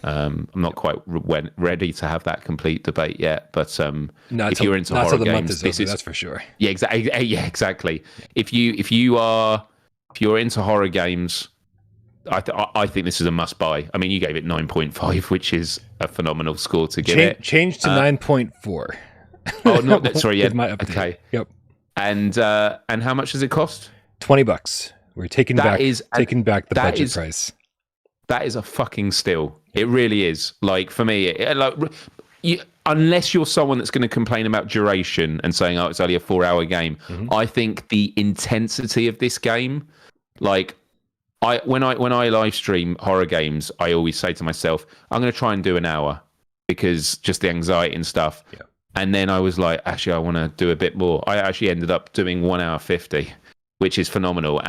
I'm not quite ready to have that complete debate yet, but if you're into horror games, that's for sure. Yeah, exactly. Yeah, exactly. If you're into horror games, I think this is a must buy. I mean, you gave it 9.5, which is a phenomenal score to give it. Change to 9.4. Oh, not sorry. Yeah, my update. Okay. Yep. And how much does it cost? $20. We're taking back the budget price. That is a fucking steal. It really is. Like, for me, unless you're someone that's going to complain about duration and saying, oh, it's only a 4-hour game, I think the intensity of this game, like, when I live stream horror games, I always say to myself, I'm going to try and do an hour, because just the anxiety and stuff. Yeah. And then I was like, actually, I want to do a bit more. I actually ended up doing 1 hour 50, which is phenomenal.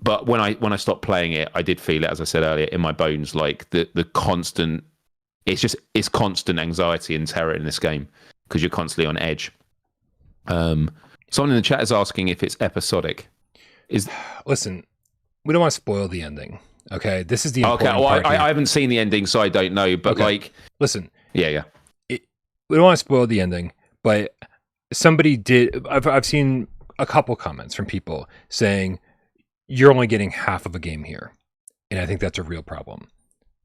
But when I stopped playing it, I did feel it, as I said earlier, in my bones, like the constant, it's constant anxiety and terror in this game because you're constantly on edge. Someone in the chat is asking if it's episodic. Listen, we don't want to spoil the ending. Okay, this is the important part. I haven't seen the ending, so I don't know. But listen, yeah. We don't want to spoil the ending, but somebody did. I've seen a couple comments from people saying you're only getting half of a game here, and I think that's a real problem.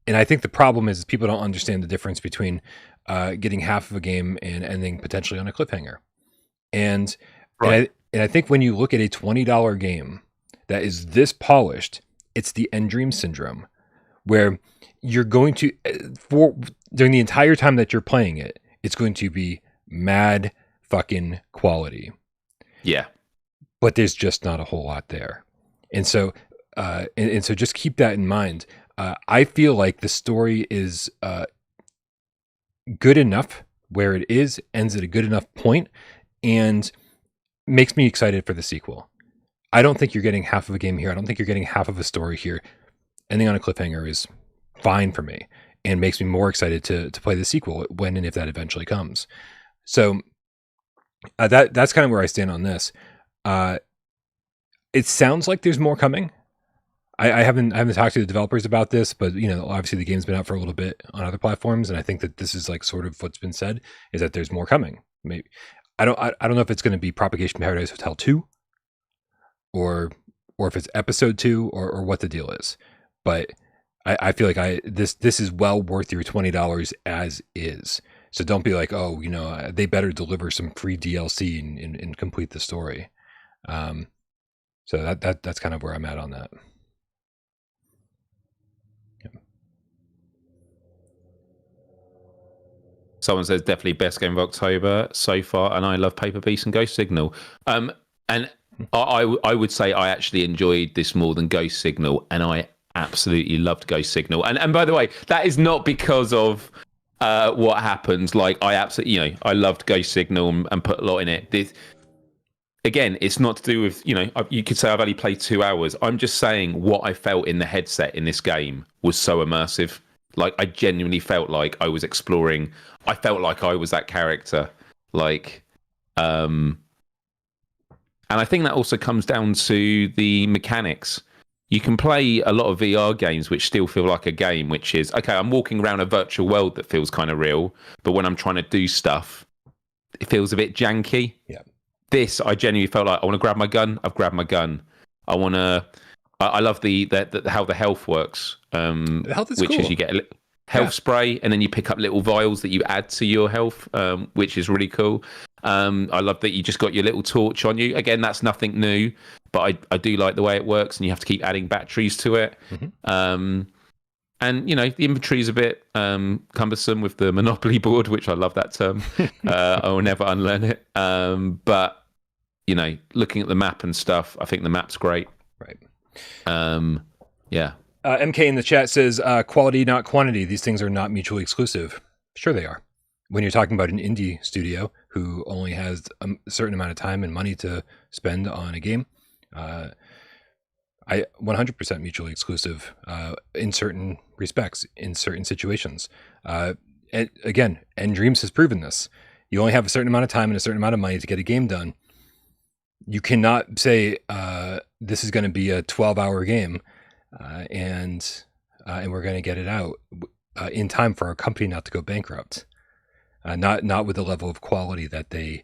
And I think the problem is people don't understand the difference between getting half of a game and ending potentially on a cliffhanger. And right. and I think when you look at a $20 game that is this polished, it's the end dream syndrome, where you're going to during the entire time that you're playing it, it's going to be mad fucking quality. Yeah. But there's just not a whole lot there. And so and so just keep that in mind. I feel like the story is good enough where it is, ends at a good enough point, and makes me excited for the sequel. I don't think you're getting half of a game here. I don't think you're getting half of a story here. Ending on a cliffhanger is fine for me and makes me more excited to play the sequel when and if that eventually comes. So that's kind of where I stand on this. It sounds like there's more coming. I haven't talked to the developers about this, but obviously the game's been out for a little bit on other platforms, and I think that this is like sort of what's been said is that there's more coming. Maybe I don't know if it's going to be Propagation Paradise Hotel 2, or if it's episode 2, or what the deal is. But I feel like this is well worth your $20 as is. So don't be like, oh, they better deliver some free DLC and complete the story. So that's kind of where I'm at on that. Someone says definitely best game of October so far, and I love Paper Beast and Ghost Signal. And I would say I actually enjoyed this more than Ghost Signal, and I absolutely loved Ghost Signal. And by the way, that is not because of what happened. Like, I absolutely, I loved Ghost Signal and put a lot in it. Again, it's not to do with, you could say I've only played 2 hours. I'm just saying what I felt in the headset in this game was so immersive. Like, I genuinely felt like I was exploring. I felt like I was that character. Like, and I think that also comes down to the mechanics. You can play a lot of VR games which still feel like a game, which is, okay, I'm walking around a virtual world that feels kind of real, but when I'm trying to do stuff, it feels a bit janky. Yeah. This, I genuinely felt like I want to grab my gun. I've grabbed my gun. I want to. I love the how the health works. The health is which cool. is you get a health spray, and then you pick up little vials that you add to your health, which is really cool. I love that you just got your little torch on you. Again, that's nothing new, but I do like the way it works, and you have to keep adding batteries to it. Mm-hmm. And the inventory is a bit cumbersome with the Monopoly board, which I love that term. I will never unlearn it. But looking at the map and stuff, I think the map's great. Right. Yeah. MK in the chat says, quality, not quantity. These things are not mutually exclusive. Sure they are. When you're talking about an indie studio who only has a certain amount of time and money to spend on a game, I 100% mutually exclusive in certain respects, in certain situations. And again, End Dreams has proven this. You only have a certain amount of time and a certain amount of money to get a game done. You cannot say this is going to be a 12-hour game and we're going to get it out in time for our company not to go bankrupt. Not with the level of quality that they've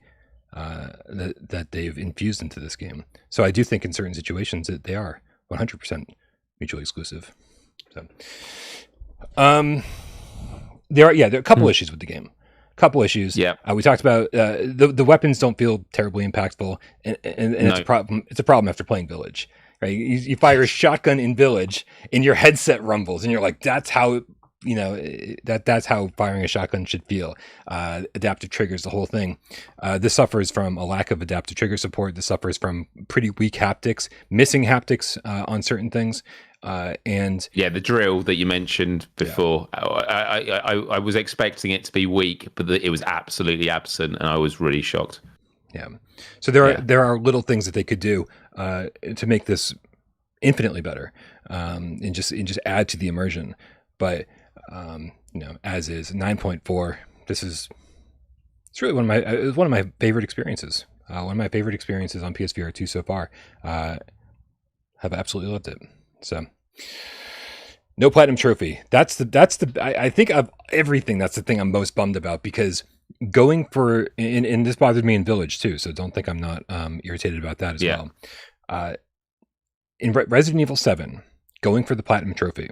infused into this game. So I do think in certain situations that they are 100% mutually exclusive. So there are a couple issues with the game. Couple issues. Yeah. We talked about the weapons don't feel terribly impactful, and it's a problem. It's a problem after playing Village. Right? You fire a shotgun in Village, and your headset rumbles, and you're like, "That's how that's how firing a shotgun should feel." Adaptive triggers, the whole thing. This suffers from a lack of adaptive trigger support. This suffers from pretty weak haptics, missing haptics on certain things. And the drill that you mentioned before, I was expecting it to be weak, but it was absolutely absent, and I was really shocked. Yeah. So there are little things that they could do to make this infinitely better, and just add to the immersion. But as is 9.4, it's really one of my favorite experiences. One of my favorite experiences on PSVR2 so far. Have absolutely loved it. So, no platinum trophy. I think of everything, that's the thing I'm most bummed about, because going for, and this bothered me in Village too, so don't think I'm not irritated about that as well. In Resident Evil 7, going for the platinum trophy,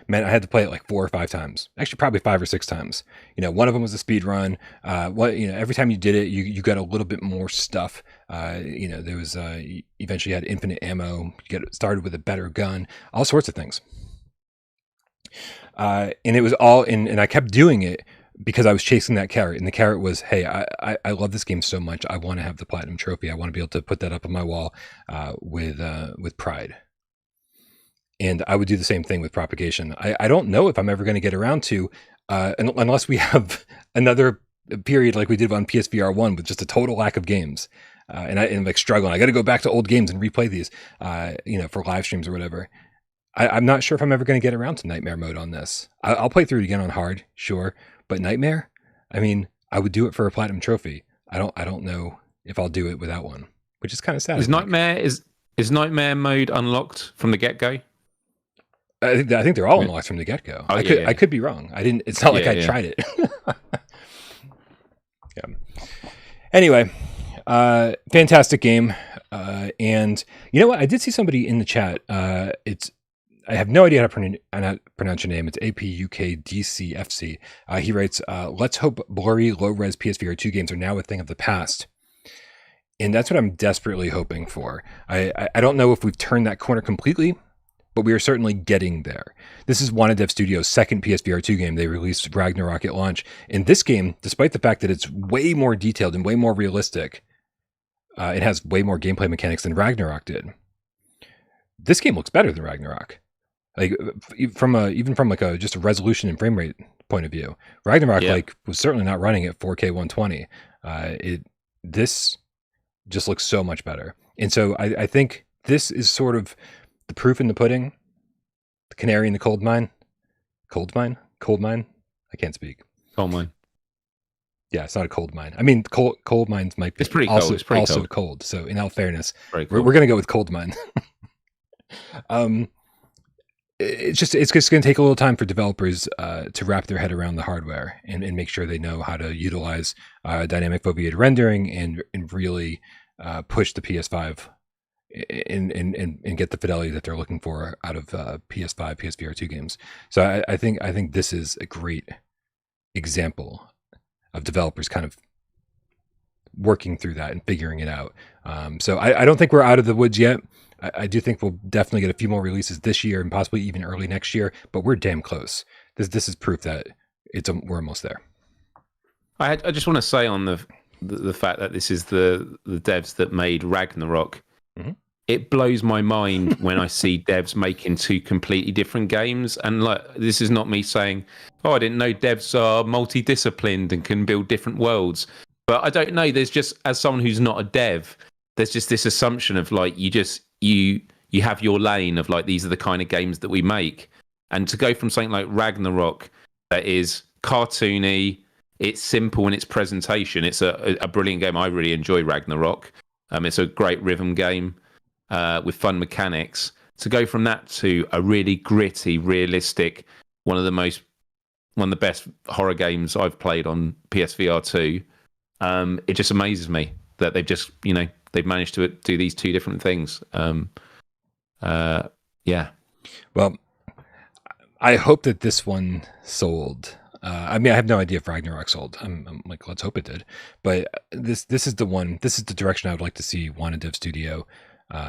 man, I had to play it like 4 or 5 times. Actually, probably 5 or 6 times. One of them was a speed run. Every time you did it, you got a little bit more stuff. There was you eventually had infinite ammo. You get started with a better gun. All sorts of things. And it was all and I kept doing it because I was chasing that carrot. And the carrot was, hey, I love this game so much. I want to have the platinum trophy. I want to be able to put that up on my wall with pride. And I would do the same thing with Propagation. I don't know if I'm ever going to get around to, unless we have another period like we did on PSVR1 with just a total lack of games, and I'm like struggling. I got to go back to old games and replay these, for live streams or whatever. I'm not sure if I'm ever going to get around to Nightmare mode on this. I'll play through it again on hard, sure, but Nightmare, I mean, I would do it for a platinum trophy. I don't know if I'll do it without one, which is kind of sad. Is Nightmare mode unlocked from the get-go? I think they're all unlocked from the get-go. I could be wrong. I didn't. It's not like I tried it. Anyway, fantastic game. And you know what? I did see somebody in the chat. I have no idea how to pronounce your name. It's APUKDCFC. He writes, "Let's hope blurry, low-res PSVR2 games are now a thing of the past." And that's what I'm desperately hoping for. I don't know if we've turned that corner completely, but we are certainly getting there. This is Wanted Dev Studios' second PSVR2 game. They released Ragnarok at launch. And this game, despite the fact that it's way more detailed and way more realistic, it has way more gameplay mechanics than Ragnarok did. This game looks better than Ragnarok. Like even from just a resolution and frame rate point of view. Ragnarok was certainly not running at 4K 120. This just looks so much better. And so I think this is sort of the proof in the pudding, the canary in the coal mine. Coal mine? I can't speak. Coal mine. Yeah, it's not a coal mine. I mean, coal mines might be. It's pretty cold. It's pretty also cold. So in all fairness, we're going to go with coal mine. it's just going to take a little time for developers to wrap their head around the hardware and make sure they know how to utilize dynamic foveated rendering and really push the PS5 and get the fidelity that they're looking for out of PS5, PSVR2 games. So I think this is a great example of developers kind of working through that and figuring it out. So I don't think we're out of the woods yet. I do think we'll definitely get a few more releases this year and possibly even early next year, but we're damn close. This is proof that we're almost there. I just want to say on the fact that this is the devs that made Ragnarok. Mm-hmm. It blows my mind when I see devs making two completely different games. And like, this is not me saying, oh, I didn't know devs are multidisciplined and can build different worlds. But I don't know. There's just, as someone who's not a dev, there's just this assumption of like, you have your lane of like, these are the kind of games that we make. And to go from something like Ragnarok that is cartoony, it's simple in its presentation. It's a brilliant game. I really enjoy Ragnarok. It's a great rhythm game with fun mechanics. To go from that to a really gritty, realistic, one of the best horror games I've played on PSVR2. It just amazes me that they've managed to do these two different things. Yeah. Well, I hope that this one sold. I mean, I have no idea if Ragnarok sold. I'm like, let's hope it did. But this is the one. This is the direction I would like to see Wanna Dev Studio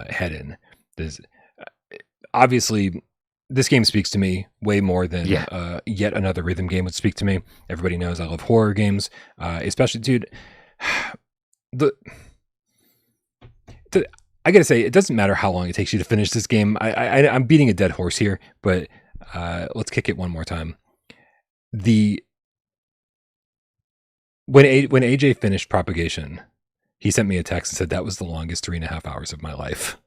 head in. Obviously, this game speaks to me way more than yet another rhythm game would speak to me. Everybody knows I love horror games, especially, dude. I gotta say, it doesn't matter how long it takes you to finish this game. I'm beating a dead horse here, but let's kick it one more time. When AJ finished Propagation, he sent me a text and said that was the longest 3.5 hours of my life.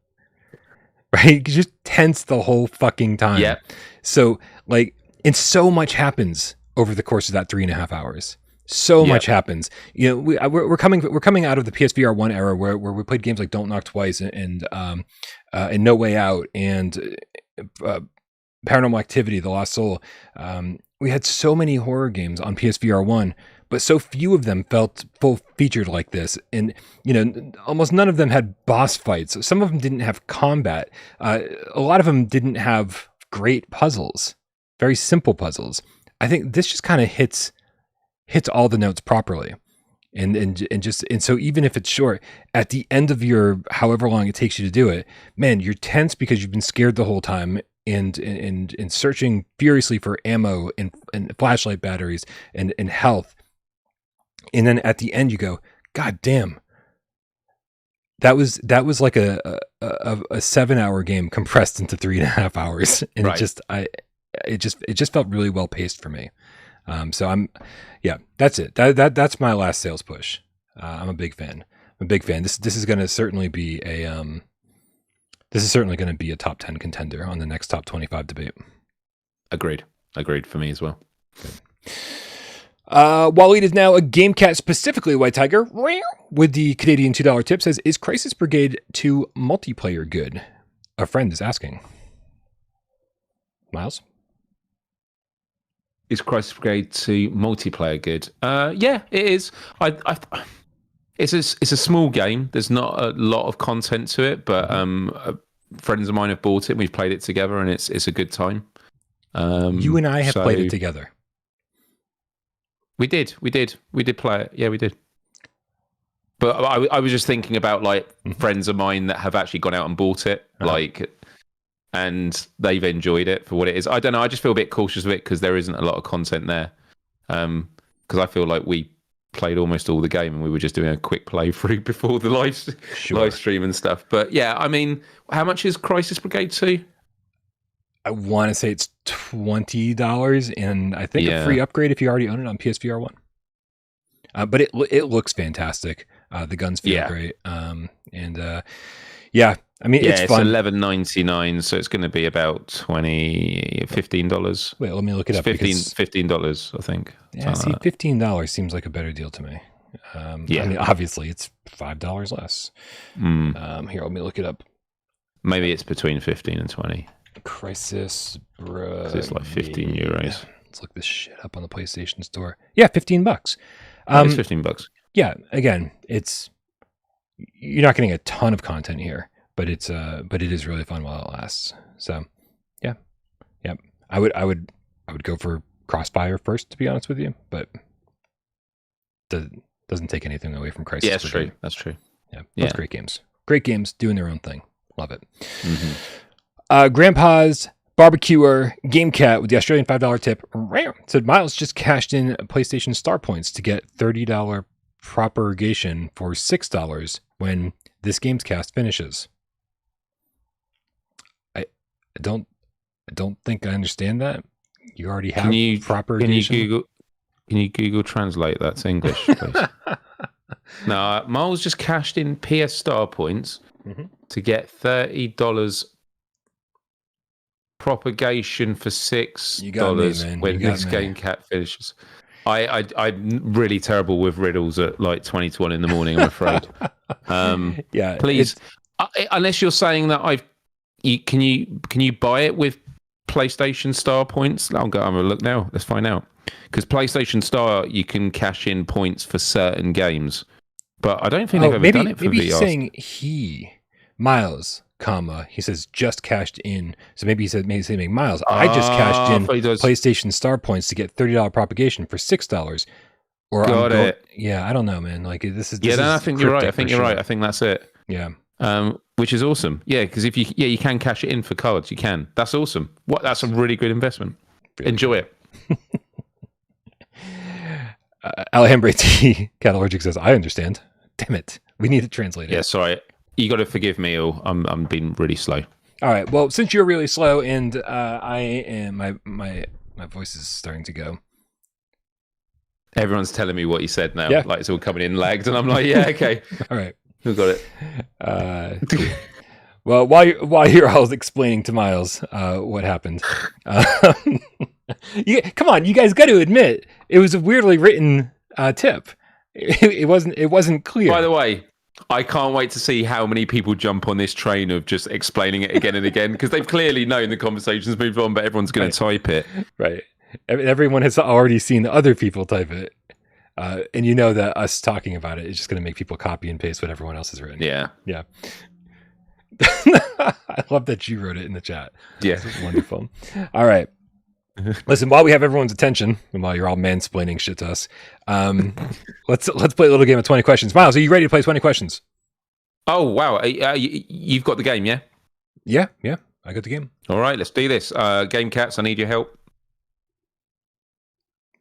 Right? Just tense the whole fucking time. Yeah. So like, and so much happens over the course of that 3.5 hours. So much happens. You know, we're coming out of the PSVR 1 era where we played games like Don't Knock Twice and No Way Out and Paranormal Activity, The Lost Soul. We had so many horror games on PSVR 1, but so few of them felt full featured like this. And, you know, almost none of them had boss fights. Some of them didn't have combat. A lot of them didn't have great puzzles, very simple puzzles. I think this just kind of hits all the notes properly. And so even if it's short, at the end of your however long it takes you to do it, man, you're tense because you've been scared the whole time and searching furiously for ammo and flashlight batteries and health. And then at the end you go, God damn. That was like a 7-hour game compressed into 3.5 hours. And right. It just felt really well paced for me. So that's it. That's my last sales push. I'm a big fan. This is going to certainly be a top 10 contender on the next top 25 debate. Agreed for me as well. Waleed is now a GameCast, specifically White Tiger, with the Canadian $2 tip, says, is Crisis Brigade 2 multiplayer good? A friend is asking. Miles? Is Crisis Brigade 2 multiplayer good? Yeah, it is. It's a small game. There's not a lot of content to it, but friends of mine have bought it and we've played it together, and it's a good time. You and I have played it together. We did play it. Yeah, we did. But I was just thinking about like friends of mine that have actually gone out and bought it, and they've enjoyed it for what it is. I don't know. I just feel a bit cautious of it because there isn't a lot of content there. Because I feel like we played almost all the game and we were just doing a quick playthrough before the live stream and stuff. But yeah, I mean, how much is Crisis Brigade 2? I want to say it's $20, and I think a free upgrade if you already own it on PSVR 1. But it looks fantastic. The guns feel great. I mean, it's fun. It's $11.99, so it's going to be about $15. Wait, let me look it up. $15, I think. Yeah, see, $15 seems like a better deal to me. I mean, obviously, it's $5 less. Here, let me look it up. Maybe it's between 15 and 20. Crisis Because it's like 15 euros. Let's look this shit up on the PlayStation Store. Yeah, $15. It's $15. Yeah, again, you're not getting a ton of content here, but it is really fun while it lasts. So, yeah. I would go for Crossfire first, to be honest with you, but doesn't take anything away from Crisis. Yeah, that's true. That's true. Yeah, both great games. Great games, doing their own thing. Love it. Mm-hmm. Grandpa's Barbecuer GameCat with the Australian $5 tip said Miles just cashed in PlayStation Star Points to get $30 Propagation for $6 when this GamesCast finishes. I don't think I understand that. You already have Propagation. Can you Google translate that to English, please? No, Miles just cashed in PS Star Points to get $30 Propagation for $6 when this GameCat finishes. I'm really terrible with riddles at like 20 to 1 in the morning, I'm afraid. Yeah, please, unless you're saying that can you buy it with PlayStation Star points? I'll have a look now. Let's find out. Because PlayStation Star, you can cash in points for certain games, but I don't think they've ever done it for VR. Maybe he's saying Miles, he says just cashed in. So maybe he's saying Miles, I just cashed in PlayStation Star points to get $30 Propagation for $6. Or Got it. Yeah, I don't know, man. Like this is. I think you're right. I think you're right. I think that's it. Yeah. Which is awesome. Yeah, because if you can cash it in for cards. You can. That's awesome. That's a really good investment. Enjoy it. Alejandro T. Catalorgic says, I understand. Damn it. We need to translate it. Yeah, sorry. You got to forgive me, or I'm being really slow. All right. Well, since you're really slow and I am, my voice is starting to go. Everyone's telling me what you said now. Yeah. Like it's all coming in lagged, and I'm like, yeah, okay. All right. Who got it? Well, while you're all explaining to Miles what happened, come on, you guys got to admit it was a weirdly written tip. It wasn't clear. By the way, I can't wait to see how many people jump on this train of just explaining it again and again, because they've clearly known the conversation's moved on, but everyone's going to type it. Right. Everyone has already seen other people type it. And you know that us talking about it is just going to make people copy and paste what everyone else has written. Yeah. Yeah. I love that you wrote it in the chat. Yeah. That's wonderful. All right. Listen, while we have everyone's attention, and while you're all mansplaining shit to us, let's play a little game of 20 questions. Miles, are you ready to play 20 questions? Oh, wow. You've got the game, yeah? Yeah. I got the game. All right, let's do this. Game Cats, I need your help.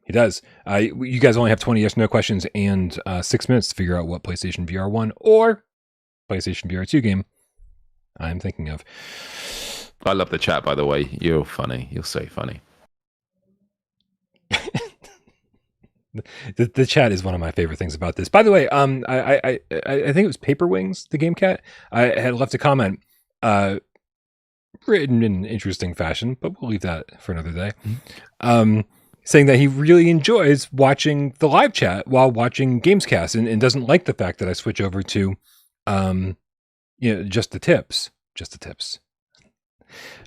He does. You guys only have 20 yes/no questions and 6 minutes to figure out what PlayStation VR 1 or PlayStation VR 2 game I'm thinking of. I love the chat, by the way. You're funny. You're so funny. The chat is one of my favorite things about this. By the way, I think it was Paper Wings, the Game Cat. I had left a comment written in an interesting fashion, but we'll leave that for another day. Saying that he really enjoys watching the live chat while watching GamesCast and doesn't like the fact that I switch over to, just the tips.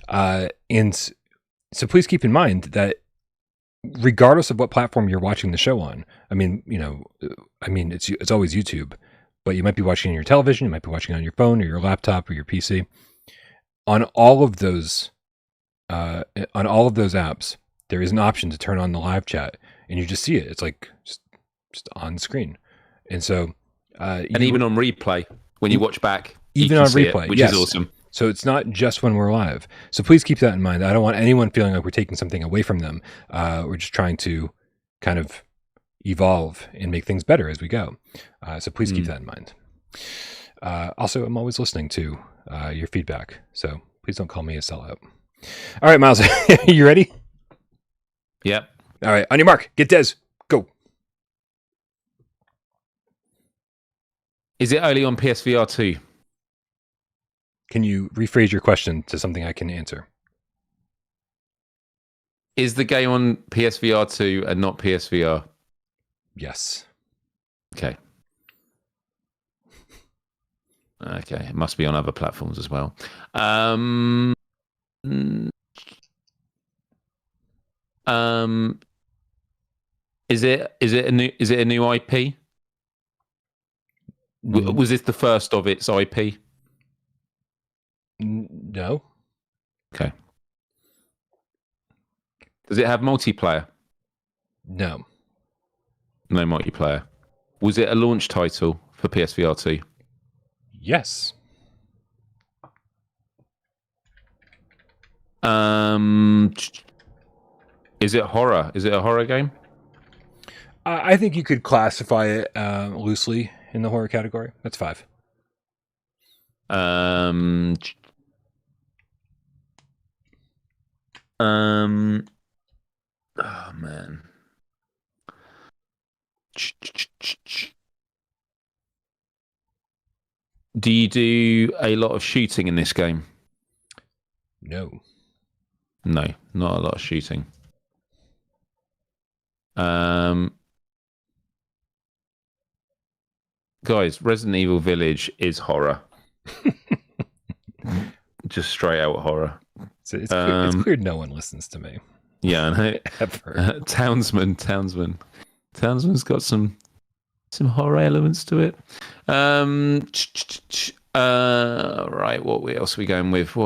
And so please keep in mind that regardless of what platform you're watching the show on, it's always YouTube, but you might be watching on your television, you might be watching on your phone or your laptop or your PC. On all of those apps, there is an option to turn on the live chat, and you just see it. It's like just on screen. And so, and even on replay, when you watch back, even on replay, which is awesome. So it's not just when we're live. So please keep that in mind. I don't want anyone feeling like we're taking something away from them. We're just trying to kind of evolve and make things better as we go. So please keep that in mind. Also, I'm always listening to your feedback. So please don't call me a sellout. All right, Miles, you ready? Yep. All right, on your mark, get Des, go. Is it only on PSVR 2? Can you rephrase your question to something I can answer? Is the game on PSVR 2 and not PSVR? Yes. Okay. Okay, it must be on other platforms as well. Is it a new IP? Was this the first of its IP? No. Okay. Does it have multiplayer? No. No multiplayer. Was it a launch title for PSVR2? Yes. Is it horror? Is it a horror game? I think you could classify it loosely in the horror category. That's 5. Oh man. Do you do a lot of shooting in this game? No. No, not a lot of shooting. Guys, Resident Evil Village is horror. Just straight out horror. So it's clear no one listens to me. Yeah, I know. Ever. Townsman's got some horror elements to it. Right, what else are we going with?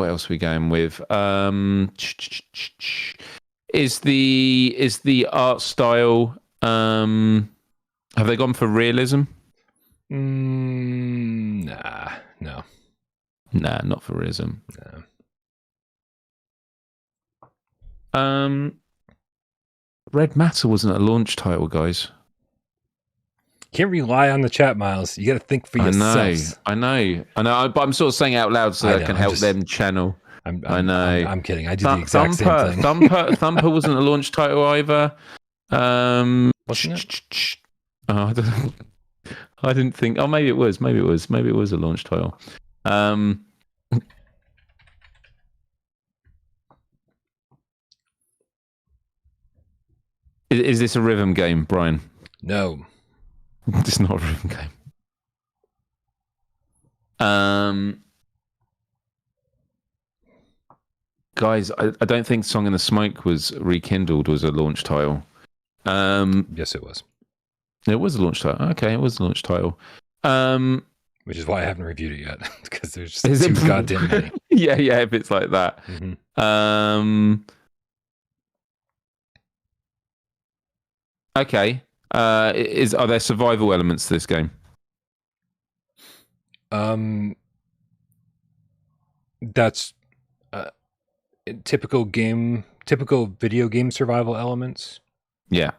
Is the art style have they gone for realism? Nah, no. Nah, not for realism. No. Red Matter wasn't a launch title, guys. Can't rely on the chat, Miles. You got to think for yourselves. I know. But I'm sort of saying it out loud so I can help them channel. I know. I'm kidding. I do the exact same thing. Thumper wasn't a launch title either. Wasn't it? Oh, I didn't think. Oh, maybe it was. Maybe it was a launch title. Is this a rhythm game, Brian? No. It's not a rhythm game. Guys, I don't think Song in the Smoke was Rekindled was a launch title. Yes, it was. It was a launch title. Okay, it was a launch title. Which is why I haven't reviewed it yet, because there's just too goddamn many. Yeah, if it's like that. Mm-hmm. Okay. Are there survival elements to this game? That's typical video game survival elements. Yeah.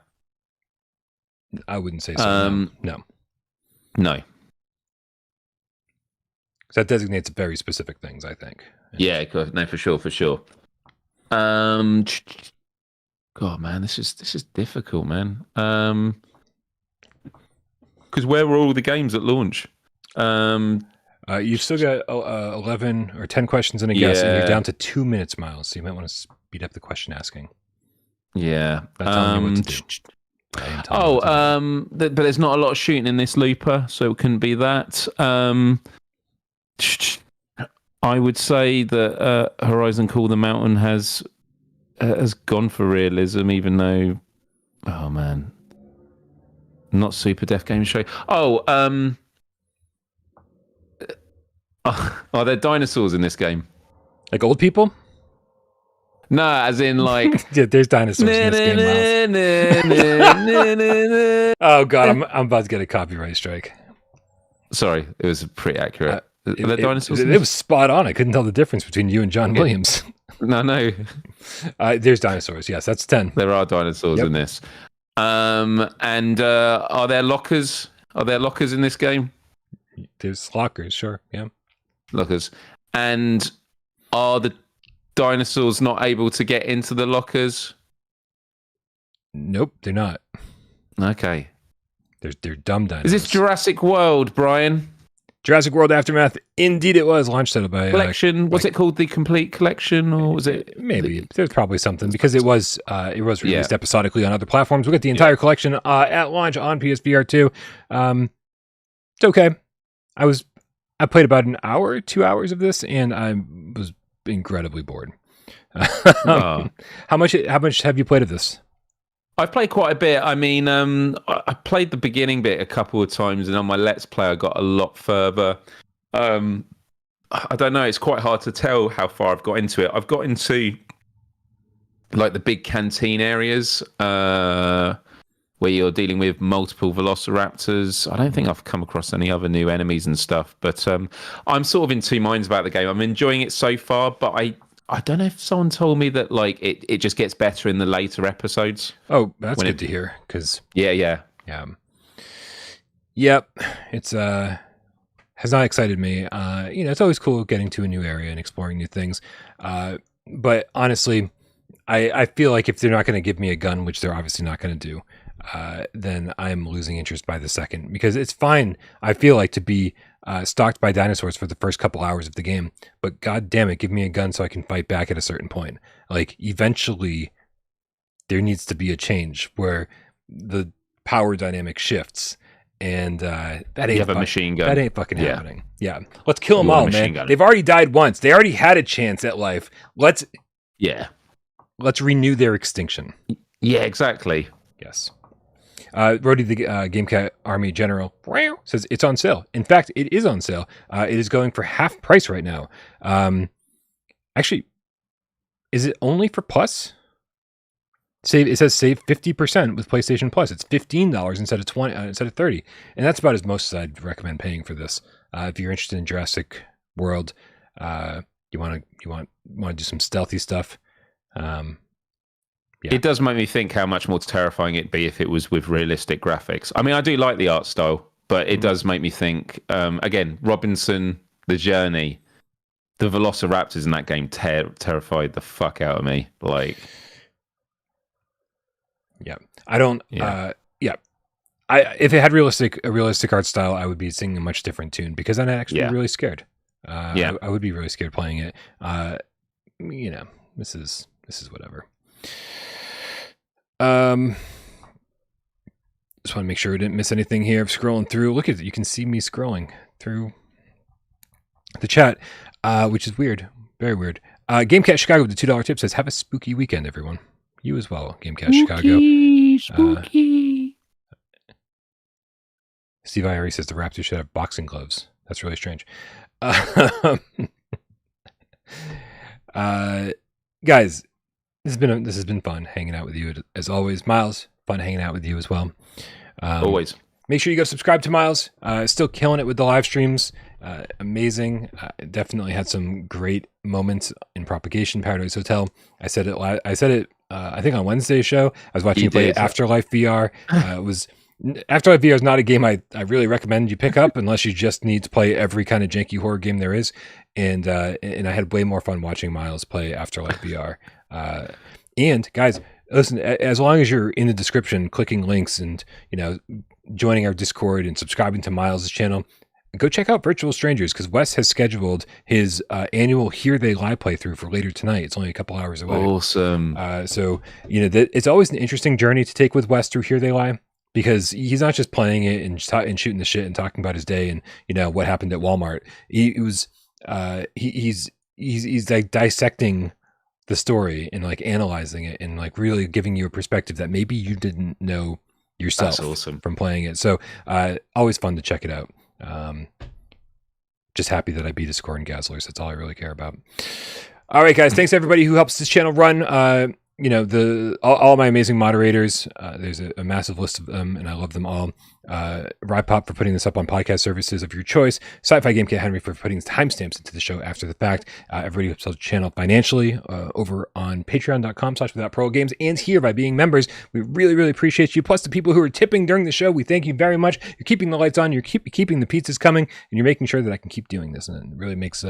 I wouldn't say so. No. No. That designates very specific things, I think. Yeah, no, for sure. God, man, this is difficult, man. Because where were all the games at launch? You've still got 11 or 10 questions in a guess, and you're down to 2 minutes, Miles. So you might want to speed up the question asking. Yeah. That's telling you what to do. But there's not a lot of shooting in this looper, so it couldn't be that. I would say that Horizon Call the Mountain has gone for realism, even though, oh man, not Super Death Game Show. Are there dinosaurs in this game? Like old people? No, as in like yeah, there's dinosaurs in this game, Miles. Oh god, I'm about to get a copyright strike. Sorry, it was pretty accurate. Are there dinosaurs? It was spot on. I couldn't tell the difference between you and John Williams. No. There's dinosaurs. Yes, that's 10. There are dinosaurs in this. And are there lockers? Are there lockers in this game? There's lockers, sure. Yeah. Lockers. And are the dinosaurs not able to get into the lockers? Nope, they're not. Okay. They're dumb dinosaurs. Is this Jurassic World, Brian? Jurassic World Aftermath. Indeed it was. Launch title by... Collection. Was it called The Complete Collection, or was it... Maybe. There's probably something, because it was released episodically on other platforms. We'll get the entire collection at launch on PSVR2. It's okay. I played about an hour, 2 hours of this, and I was incredibly bored. Oh. How much have you played of this? I've played quite a bit. I mean, I played the beginning bit a couple of times, and on my Let's Play, I got a lot further. I don't know. It's quite hard to tell how far I've got into it. I've got into like the big canteen areas where you're dealing with multiple velociraptors. I don't think I've come across any other new enemies and stuff, but I'm sort of in two minds about the game. I'm enjoying it so far, but I don't know if someone told me that like it just gets better in the later episodes. Oh, that's good to hear. Because yeah. Yep, it's has not excited me. It's always cool getting to a new area and exploring new things. But honestly, I feel like if they're not going to give me a gun, which they're obviously not going to do, then I'm losing interest by the second. Because it's fine, I feel like, to be stalked by dinosaurs for the first couple hours of the game. But god damn it, give me a gun so I can fight back at a certain point. Like, eventually, there needs to be a change where the power dynamic shifts. And that ain't you have a machine gun. That ain't fucking happening. Yeah, let's kill them all, man. Gun. They've already died once. They already had a chance at life. Let's renew their extinction. Yeah, exactly. Yes. Rody, the GameCat Army General, says it's on sale. In fact, it is on sale. It is going for half price right now. Actually, is it only for Plus? It says save 50% with PlayStation Plus. It's $15 instead of $30, and that's about as most I'd recommend paying for this. If you're interested in Jurassic World, you want to do some stealthy stuff. Yeah. It does make me think how much more terrifying it'd be if it was with realistic graphics. I mean, I do like the art style, but it does make me think. Again, Robinson, The Journey, the Velociraptors in that game terrified the fuck out of me. Like. Yeah, I don't. Yeah. If it had a realistic art style, I would be singing a much different tune because I'm actually really scared. I would be really scared playing it. This is whatever. Just want to make sure I didn't miss anything here. Scrolling through, look at it. You can see me scrolling through the chat, which is weird, very weird. GameCat Chicago with the $2 tip says, "Have a spooky weekend, everyone." You as well, GameCast Chicago. Spooky. Steve Irie says the Raptors should have boxing gloves. That's really strange. Guys, this has been fun hanging out with you as always. Miles, fun hanging out with you as well. Always. Make sure you go subscribe to Miles. Still killing it with the live streams. Amazing. Definitely had some great moments in Propagation, Paradise Hotel. I said it. I think on Wednesday's show, I was watching you play Afterlife VR. Afterlife VR is not a game I really recommend you pick up unless you just need to play every kind of janky horror game there is. And I had way more fun watching Miles play Afterlife VR. And guys, listen, as long as you're in the description, clicking links and joining our Discord and subscribing to Miles' channel, go check out Virtual Strangers because Wes has scheduled his annual Here They Lie playthrough for later tonight. It's only a couple hours away. Awesome. So it's always an interesting journey to take with Wes through Here They Lie because he's not just playing it and shooting the shit and talking about his day and what happened at Walmart. He's like dissecting the story and like analyzing it and like really giving you a perspective that maybe you didn't know yourself. That's awesome. From playing it. So always fun to check it out. Just happy that I beat a score in Gazzlers. That's all I really care about. All right, guys. Thanks everybody who helps this channel run. All my amazing moderators. There's a massive list of them, and I love them all. Rypop for putting this up on podcast services of your choice. Sci-Fi GameKit Henry for putting timestamps into the show after the fact. Everybody who helps the channel financially over on patreon.com/withoutparole and here by being members. We really, really appreciate you. Plus the people who are tipping during the show, we thank you very much. You're keeping the lights on. You're keeping the pizzas coming, and you're making sure that I can keep doing this. And it really makes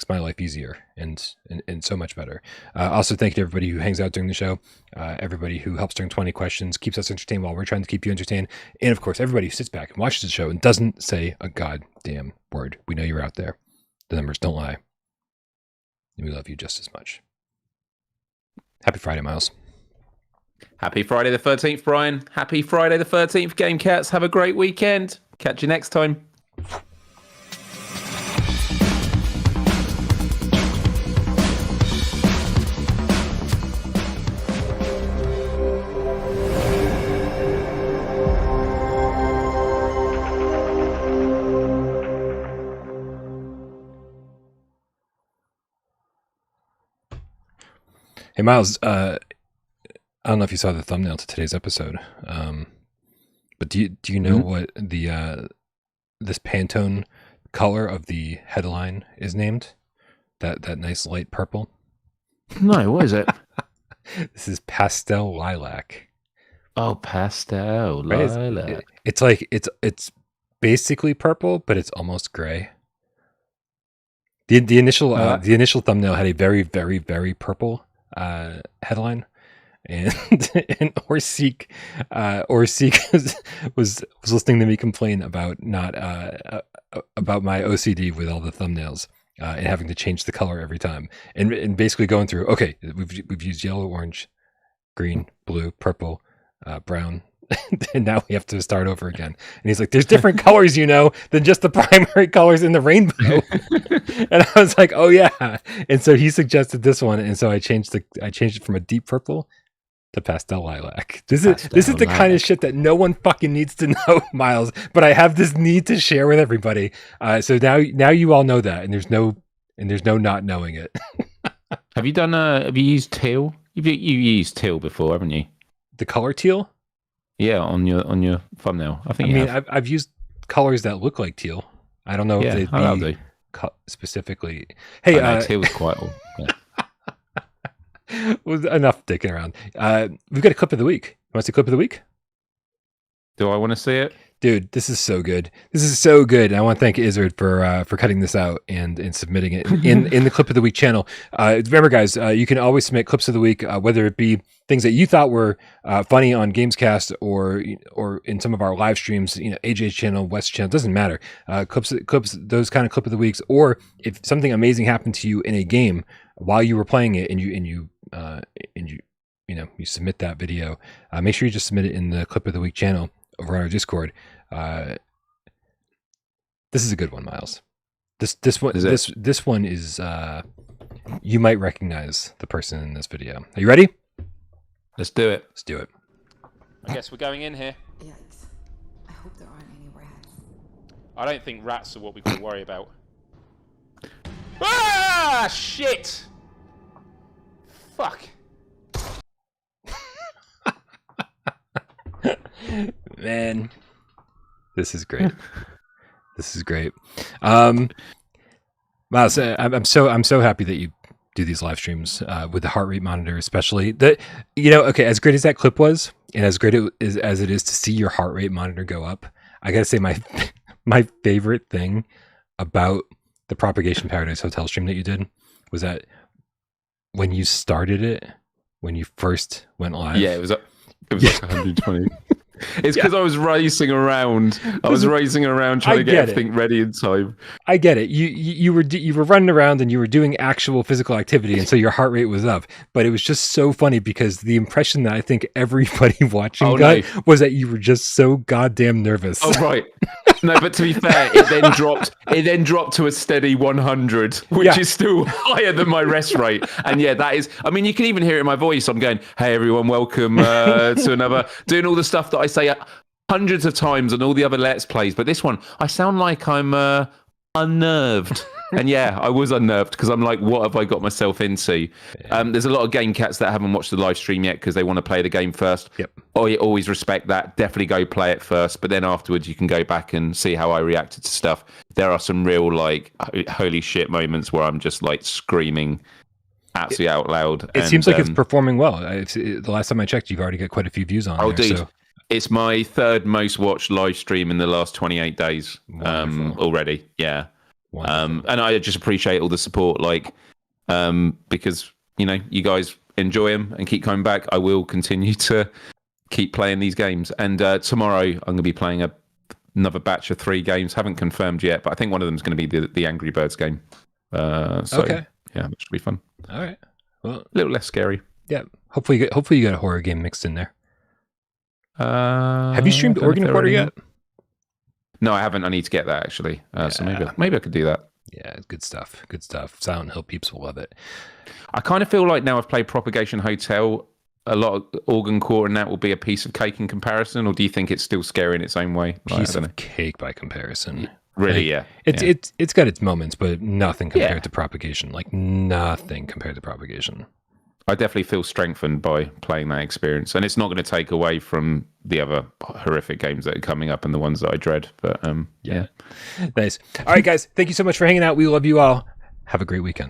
my life easier and so much better. Also, thank you to everybody who hangs out during the show, everybody who helps during 20 questions, keeps us entertained while we're trying to keep you entertained, and of course, everybody who sits back and watches the show and doesn't say a goddamn word. We know you're out there. The numbers don't lie. And we love you just as much. Happy Friday, Miles. Happy Friday the 13th, Brian. Happy Friday the 13th, Game Cats. Have a great weekend. Catch you next time. Hey, Miles, I don't know if you saw the thumbnail to today's episode, but do you know what the this Pantone color of the headline is named? That nice light purple? No, what is it? This is pastel lilac. Oh, pastel Right? lilac. It's like it's basically purple, but it's almost gray. The initial thumbnail had a very, very, very purple headline, and and Orseek was listening to me complain about not about my OCD with all the thumbnails and having to change the color every time, and basically going through. Okay, we've used yellow, orange, green, blue, purple, brown. And now we have to start over again. And he's like, there's different colors, than just the primary colors in the rainbow. And I was like, oh yeah. And so he suggested this one. And so I changed it from a deep purple to pastel lilac. This is the kind of shit that no one fucking needs to know, Miles, but I have this need to share with everybody. So now you all know that, and there's no not knowing it. Have you used teal? You used teal before, haven't you? The color teal? Yeah, on your thumbnail. I mean, I've used colors that look like teal. I don't know if they'd be specifically. Hey, teal's quite old. Yeah. Was enough dicking around. We've got a clip of the week. You want to see clip of the week? Do I want to see it? Dude, this is so good. This is so good. And I want to thank Izzard for cutting this out and submitting it in the Clip of the Week channel. Remember, guys, you can always submit clips of the week, whether it be things that you thought were funny on GAMESCAST or in some of our live streams, AJ's channel, West's channel, doesn't matter. Clips, those kind of Clip of the Weeks, or if something amazing happened to you in a game while you were playing it and you submit that video, make sure you just submit it in the Clip of the Week channel over on our Discord. This is a good one, Miles. This one is you might recognize the person in this video. Are you ready? Let's do it. Let's do it. I guess we're going in here. Yikes. I hope there aren't any rats. I don't think rats are what we've got to worry about. Ah, shit! Fuck. Man, this is great. This is great. Miles, I'm so happy that you do these live streams with the heart rate monitor, especially that okay, as great as that clip was, and as great as it is to see your heart rate monitor go up, I gotta say my favorite thing about the Propagation Paradise Hotel stream that you did was that when you started it, when you first went live, it was like 120. It's because I was racing around. I was racing around trying to get everything ready in time. I get it. You were running around and you were doing actual physical activity, and so your heart rate was up. But it was just so funny because the impression that I think everybody watching got was that you were just so goddamn nervous. Oh right. No, but to be fair, it then dropped to a steady 100, which is still higher than my rest rate. And yeah, that is. I mean, you can even hear it in my voice. I'm going, "Hey everyone, welcome to another." Doing all the stuff that I say hundreds of times on all the other Let's Plays, but this one, I sound like I'm unnerved. And yeah, I was unnerved because I'm like, what have I got myself into? There's a lot of game cats that haven't watched the live stream yet because they want to play the game first. Yep. I always respect that. Definitely go play it first, but then afterwards you can go back and see how I reacted to stuff. There are some real like holy shit moments where I'm just like screaming absolutely out loud. It seems like it's performing well. The last time I checked, you've already got quite a few views on there. Dude. So. It's my third most watched live stream in the last 28 days already. Yeah. And I just appreciate all the support, because you guys enjoy them and keep coming back. I will continue to keep playing these games, and tomorrow I'm going to be playing another batch of 3 games. Haven't confirmed yet, but I think one of them is going to be the Angry Birds game. Okay, yeah, that should be fun. All right, well, a little less scary. Yeah, hopefully you got a horror game mixed in there. Have you streamed Organ Quarter yet? No, I haven't. I need to get that actually. So maybe I could do that. Yeah, good stuff. Good stuff. Silent Hill peeps will love it. I kind of feel like now I've played Propagation Hotel, a lot of Organ Quarter, and that will be a piece of cake in comparison. Or do you think it's still scary in its own way? Piece of cake by comparison. Really? Yeah. It's got its moments, but nothing compared to Propagation. Like nothing compared to Propagation. I definitely feel strengthened by playing that experience, and it's not going to take away from the other horrific games that are coming up and the ones that I dread. But yeah. Nice. All right, guys, thank you so much for hanging out. We love you all. Have a great weekend.